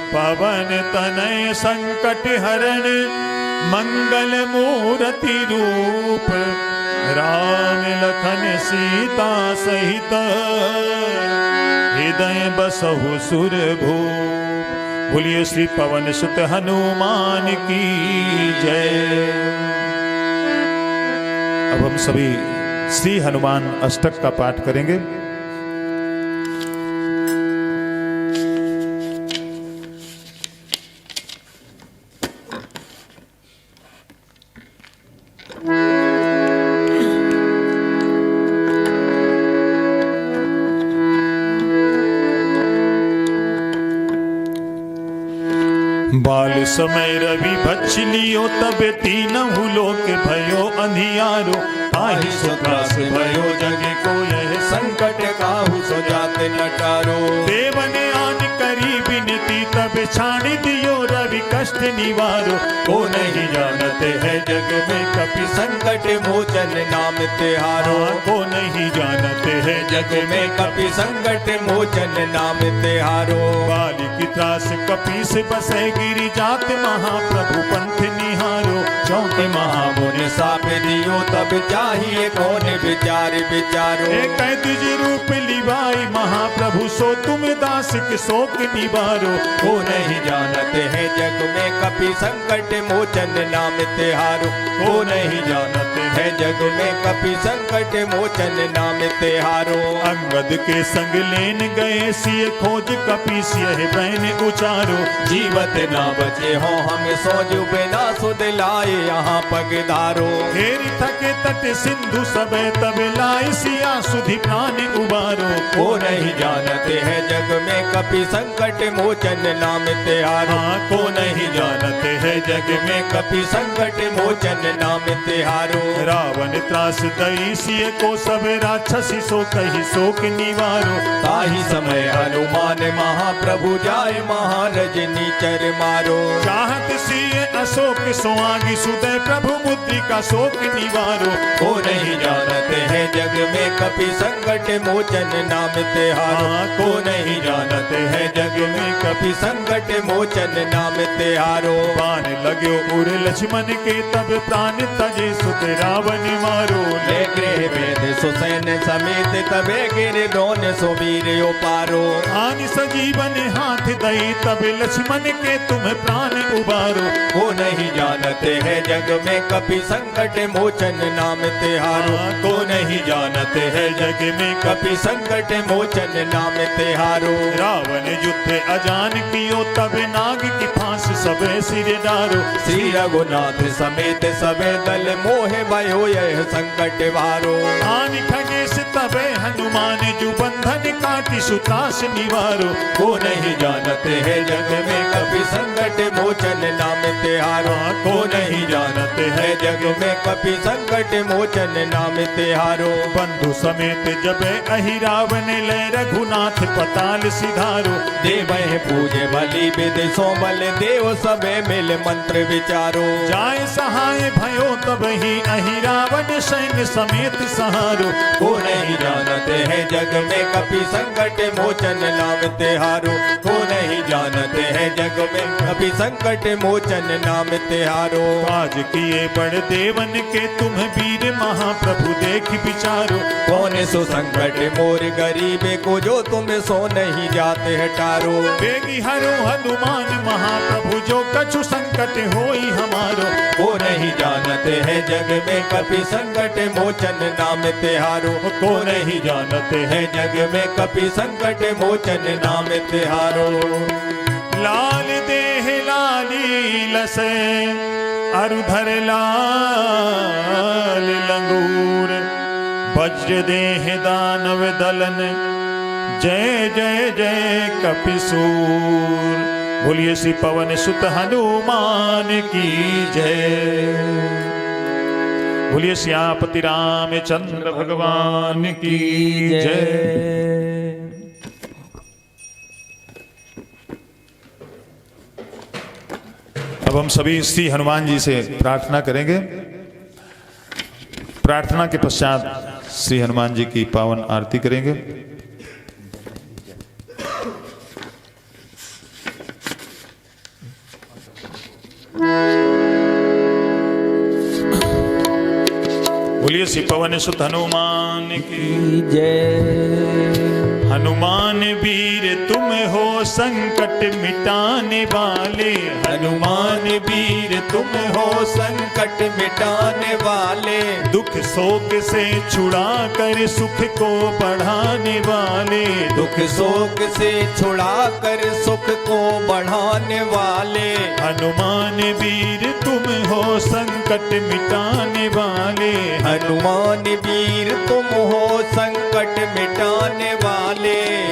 पावन पवन तनय संकट हरण मंगल मूर्ति रूप राम लखन सीता सहित हृदय बसहु सुरभूप। बोलिए श्री पवन सुत हनुमान की जय। अब हम सभी श्री हनुमान अष्टक का पाठ करेंगे। बाल समय रवि भक्ष लियो तब तीनहु लोक भयो अंधियारो। ताहि सो त्रास भयो जग को यह संकट काहू सो जाते नटारो। देवन आन करी विनती तब छाणी दियो रवि कष्ट निवारो। को नहीं जानते है जग में कपि संकट मोचन नाम तिहारो। को नहीं जानते है जग में कपि संकट मोचन नाम तिहारो। बाल की त्रास कपि से बसे गिरी जात महाप्रभु पंथ निहारो। चौंके महामुनि साप दियो तब चाहिए कौन विचार विचारो। कैद रूप लिवाई महाप्रभु सो तुम दास के शोक निवारो। को नहीं जानते है जग में कपि संकट मोचन नाम तिहारो। को नहीं जानते है जग में कपि संकट मोचन नाम तिहारो। अंगद के संग लेन गए सिय खोज कपि सिय बहन उचारो। जीवत ना बचे हो हम सोज बिना सुध लाए यहाँ पगधारो। हेरी थके तट सिंधु सबे तब लाए सिया सुधि प्राण उबारो। को नहीं जानते है जग में कपि संकट मोचन नाम तिहारो। को नहीं जानते है जग में कपि संकट मोचन नाम तिहारो। रावण त्रास दई सिय को सब राक्षसी सो कही शोक निवारो। ताहि समय हनुमान महाप्रभु जाय महारजनी चर मारो। चाहत सिय अशोक सोआगी सुदय प्रभु मुद्रिका शोक निवारो। को नहीं जानते है जग में कपि संकट मोचन नाम तिहारो। को नहीं जानते है जग में कपि संकट मोचन नाम तिहारो। बाण लाग्यो उर लक्ष्मण के तब प्राण तजे सुत रावण मारो। ले गृह वेद सुसैन समेत तबे गिर दोन सुबीर पारो। आन सजीवन हाथ दई तब लक्ष्मण के तुम प्राण उबारो। को नहीं जानते है जग में कपि संकट मोचन नाम तिहारो। को नहीं जानते है जग में कपि संकट मोचन नाम तिहारो। रावण युद्ध अजान कियो तब नाग की फांस सबे सिर डारो। श्री रघुनाथ समेत सबे दल मोहे भयो यह संकट वारो। आन खगेश तबे हनुमान जु बंधन काटी सुतास निवारो। को नहीं जानते है जग में कपि संकट मोचन नाम तिहारो। को नहीं जानते है जग में कपि संकट मोचन नाम तिहारो। बंधु समेत जबे अहि रावण ले रघुनाथ पताल सिधारो। देवहि पूजे बलि विधि सो बल देव सबे मिल मंत्र विचारो। जाय सहाय भयो तब ही अहि रावण सैन्य समेत सहारो। को नहीं जानते है जग में कपि संकट मोचन नाम तिहारो। को नहीं जानते है जग में कपि संकट मोचन नाम तिहारो। आज किए बड़ देवन के तुम वीर महाप्रभु देख विचारो। कौन सो संकट मोर गरीबे को जो तुम सो नहीं जाते हटारो। बेगी हरो हनुमान महाप्रभु जो कछु संकट होई हमारो। को नहीं जानते है जग में कपि संकट मोचन नाम तिहारो। को नहीं जानते है जग में कपि संकट मोचन नाम तिहारो। लाल देह लाली लसे अरुधर लाल लंगूर। वज्र देह दानव दलन जय जय जय कपिसूर। बोलिए श्री पवन सुत हनुमान की जय। बोलिए श्यामपति रामचंद्र भगवान की जय। अब हम सभी श्री हनुमान जी से प्रार्थना करेंगे। प्रार्थना के पश्चात श्री हनुमान जी की पावन आरती करेंगे। बोलिए श्री पवन सुत हनुमान की जय। हनुमान वीर तुम हो संकट मिटाने वाले, हनुमान वीर तुम हो संकट मिटाने वाले, दुख शोक से छुड़ा कर सुख को बढ़ाने वाले, दुख शोक से छुड़ा कर सुख को बढ़ाने वाले, हनुमान वीर तुम हो संकट मिटाने वाले, हनुमान वीर तुम हो संकट मिटाने वाले,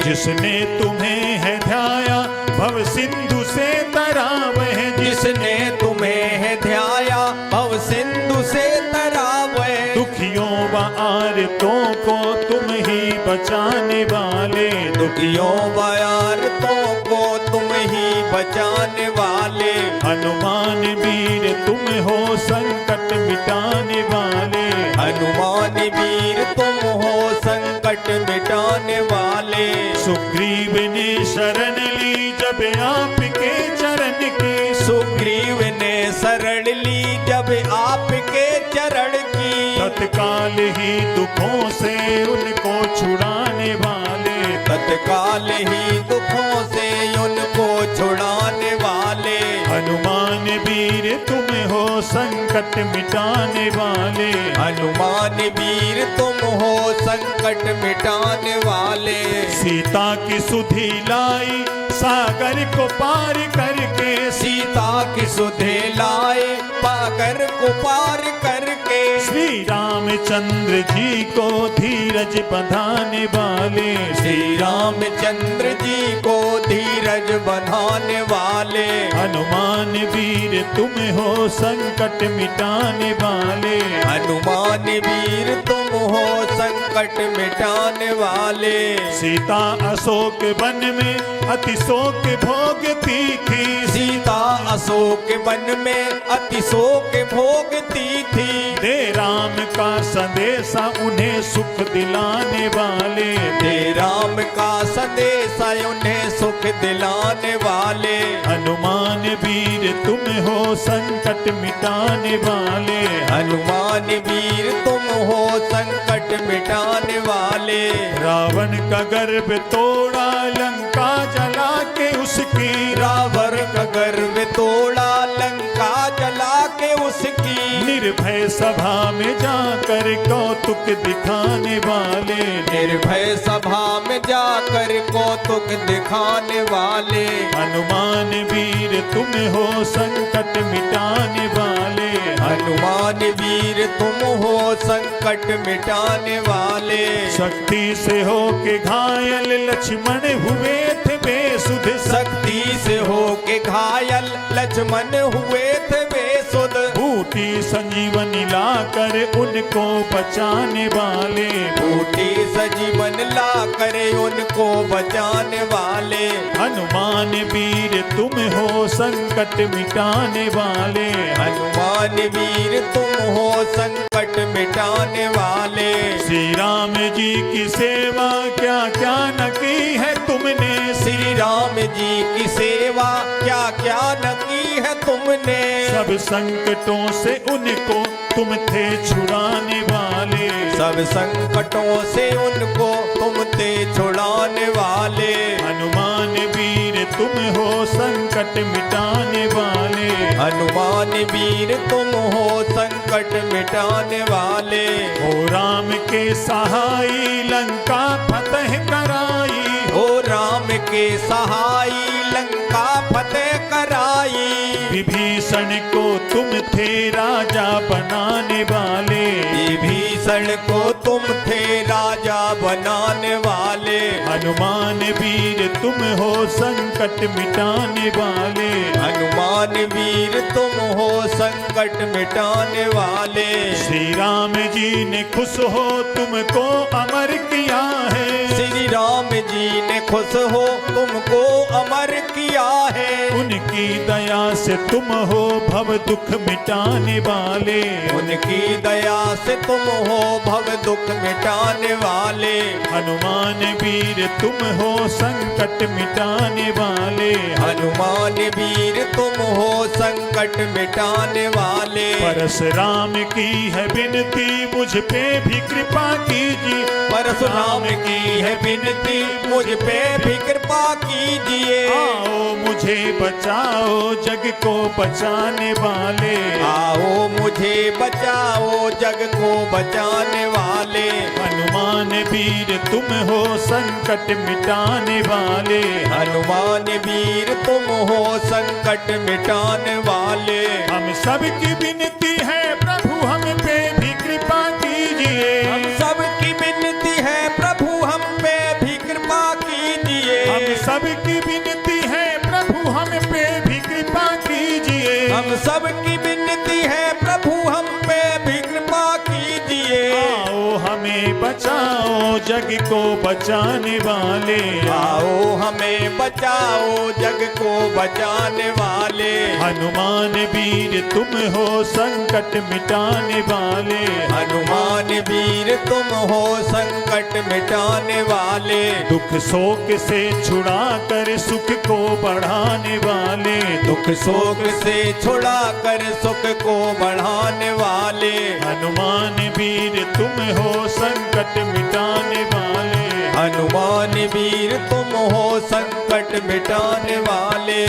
जिसने तुम्हें है ध्याया भव सिंधु से तरा वह, जिसने तुम्हें है ध्याया भव सिंधु से तरा वह, दुखियों व आर्तों को तुम ही बचाने वाले, दुखियों बयारतों को तुम ही बचाने वाले, हनुमान वीर तुम हो संकट मिटाने वाले, हनुमान वीर तुम हो संकट मिटाने वाले, सुग्रीव ने शरण ली जब आपके चरण की, सुग्रीव ने शरण ली जब आपके चरण की, तत्काल ही दुखों से उनको छुड़ाने वाले, तत्काल ही दुखों से उनको छुड़ाने वाले, हनुमान वीर तुम हो संकट मिटाने वाले, हनुमान वीर तुम हो संकट मिटाने वाले, सीता की सुधि लाई सागर को पार करके, सीता की सुधे लाए पाकर को पार करके, श्री रामचंद्र जी को धीरज बंधाने वाले, श्री रामचंद्र जी को धीरज बंधाने वाले, हनुमान वीर तुम हो संकट मिटाने वाले, हनुमान वीर तुम हो संकट मिटाने वाले, सीता अशोक वन में अति शोक भोगती थी, सीता अशोक वन में अति शोक भोगती थी, दे राम का संदेशा उन्हें सुख दिलाने वाले, दे राम का संदेशा उन्हें सुख दिलाने वाले, हनुमान वीर तुम हो संकट मिटाने वाले, हनुमान वीर तुम हो संकट मिटाने वाले, रावण का गर्भ तोड़ा लंका जला के उसकी, रावण का गर्व तोड़ा लंका जला के उसकी, निर्भय सभा में जाकर कौतुक दिखाने वाले, निर्भय सभा में जाकर कौतुक दिखाने वाले, हनुमान वीर तुम हो संकट मिटाने वाले, हनुमान वीर तुम हो संकट मिटाने वाले, शक्ति से हो के घायल लक्ष्मण हुए थे बेसुध, शक्ति से हो के घायल लक्ष्मण हुए थे बेसुध, बूटी संजीवनी लाकर उनको बचाने वाले, बूटी सजीवन ला करे उनको बचाने वाले, हनुमान वीर तुम हो संकट मिटाने वाले, हनुमान वीर तुम हो संकट मिटाने वाले, श्री राम जी की सेवा क्या क्या न की है तुमने, श्री राम जी की सेवा क्या क्या न की है तुमने, सब संकटों से उनको तुम थे छुड़ाने वाले, सब संकटों से उनको तुम थे छुड़ाने वाले, हनुमान वीर तुम हो संकट मिटाने वाले, हनुमान वीर तुम हो संकट मिटाने वाले, हो राम के सहाई लंका फतह कराई, हो राम के सहाई लंका फतेह कराई, विभीषण को तुम थे राजा बनाने वाले, विभीषण को तुम थे राजा बनाने वाले, हनुमान वीर तुम हो संकट मिटाने वाले, हनुमान वीर तुम हो संकट मिटाने वाले, श्री राम जी ने खुश हो तुमको अमर किया है, श्री राम जी ने खुश हो तुमको अमर किया है। उनकी दया से तुम हो भव दुख मिटाने वाले, उनकी दया से तुम हो भव दुख मिटाने वाले। हनुमान वीर तुम हो संकट मिटाने वाले, हनुमान वीर तुम हो संकट मिटाने वाले। परशुराम की है विनती मुझ पे भी कृपा कीजिए, परशुराम की है विनती मुझ पे भी कृपा कीजिए। आओ मुझे बचाओ जग को बचाने वाले, आओ मुझे बचाओ जग को बचाने वाले। हनुमान वीर तुम हो संकट मिटाने वाले, हनुमान वीर तुम हो संकट मिटाने वाले। हम सबकी विनती है प्रभु हम पे भी कृपा कीजिए, हम सबकी विनती है प्रभु हम पे भी कृपा कीजिए। हम सबकी विनती है प्रभु हम पे भी कृपा कीजिए, हम सबकी विनती है प्रभु हम पे भी कृपा कीजिए। आओ हमें बचाओ जग को बचाने वाले, आओ हमें बचाओ जग को बचाने वाले। हनुमान वीर तुम हो संकट मिटाने वाले, हनुमान वीर तुम हो संकट मिटाने वाले। दुख शोक से छुड़ा कर सुख को बढ़ाने वाले, दुख शोक से छुड़ा कर सुख को बढ़ाने वाले। हनुमान वीर तुम हो संकट मिटाने वाले, हनुमान वीर तुम हो संकट मिटाने वाले।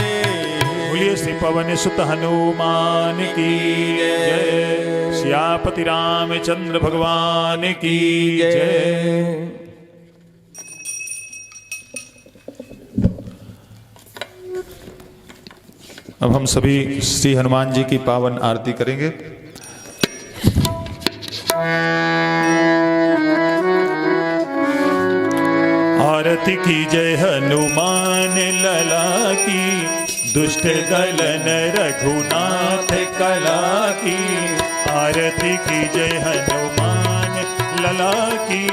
बोलिए श्री पवन सुत हनुमान की जय, सियापति रामचंद्र भगवान की जय। अब हम सभी श्री हनुमान जी की पावन आरती करेंगे। आरती की जय हनुमान लला की, दुष्ट दलन रघुनाथ कला की। आरती की जय हनुमान लला की,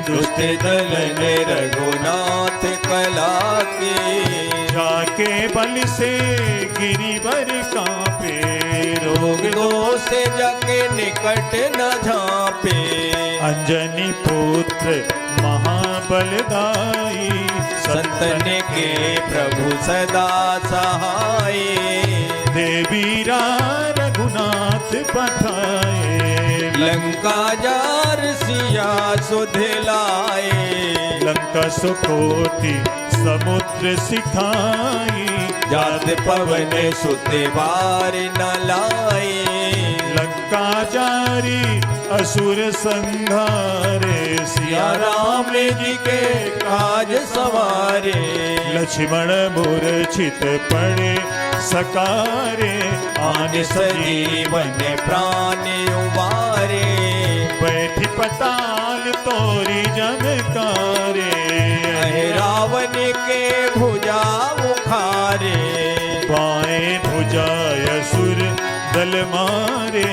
दुष्ट दलन रघुनाथ कला की। जाके बल से गिरिवर कांपे, रोग रोग से जाके निकट न झांपे। अंजनी पुत्र महाबलदाई, संतन के प्रभु सदा सहाय। देवीरा रघुनाथ पठाए, लंका जार सिया सुध लाए। लंका सुकोटि समुद्र सिखाई, जात पवन सुत बार न लाए। लंका जारी असुर संहारे, सिया राम जी के काज सवारे। लक्ष्मण मूर्छित पड़े सकारे, आन सजीवन प्राण उबारे। बैठी पताल तोरी जनकारे, रावण के भुजा उखारे। बाएं भुजा असुर दल मारे,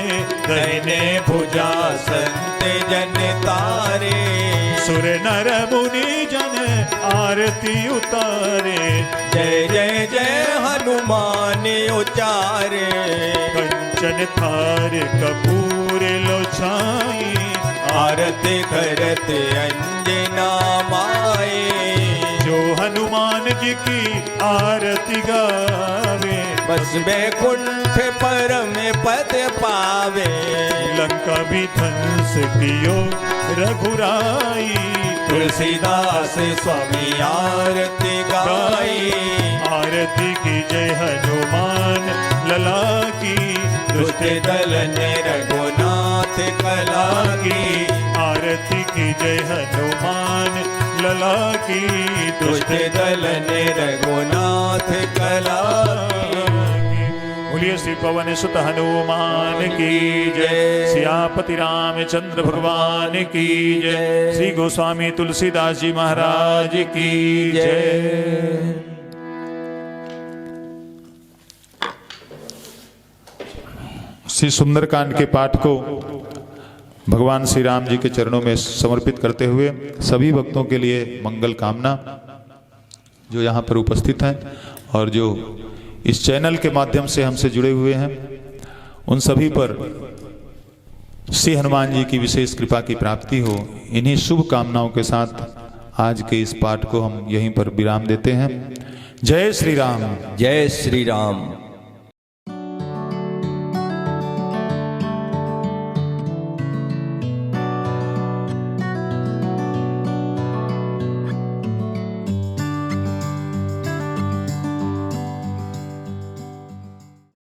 दाहिने भुजा संत जन तारे। सुर नर मुनि जन आरती उतारे। जय जय जय हनुमान उचारे। कंचन थार कपूर लो छाई, आरती करत अंजना माए। जो हनुमान जी की आरती गावे, बस बैकुंठ परम पद पावे। लंका भी ध्वंस कियो रघुराई, तुलसीदास स्वामी आरती गाई। आरती की जय हनुमान लला की, दुष्ट दलन रघुनाथ कला की। आरती की जय हनुमान लला की, दुष्ट दलन रघुनाथ कला की। बोलिए श्री पवन सुत हनुमान की जय, सियापति रामचंद्र भगवान की जय, श्री गोस्वामी तुलसीदास जी महाराज की जय। श्री सुंदरकांड के पाठ को भगवान श्री राम जी के चरणों में समर्पित करते हुए सभी भक्तों के लिए मंगल कामना जो यहाँ पर उपस्थित हैं और जो इस चैनल के माध्यम से हमसे जुड़े हुए हैं, उन सभी पर श्री हनुमान जी की विशेष कृपा की प्राप्ति हो। इन्हीं शुभ कामनाओं के साथ आज के इस पाठ को हम यहीं पर विराम देते हैं। जय श्री राम। जय श्री राम।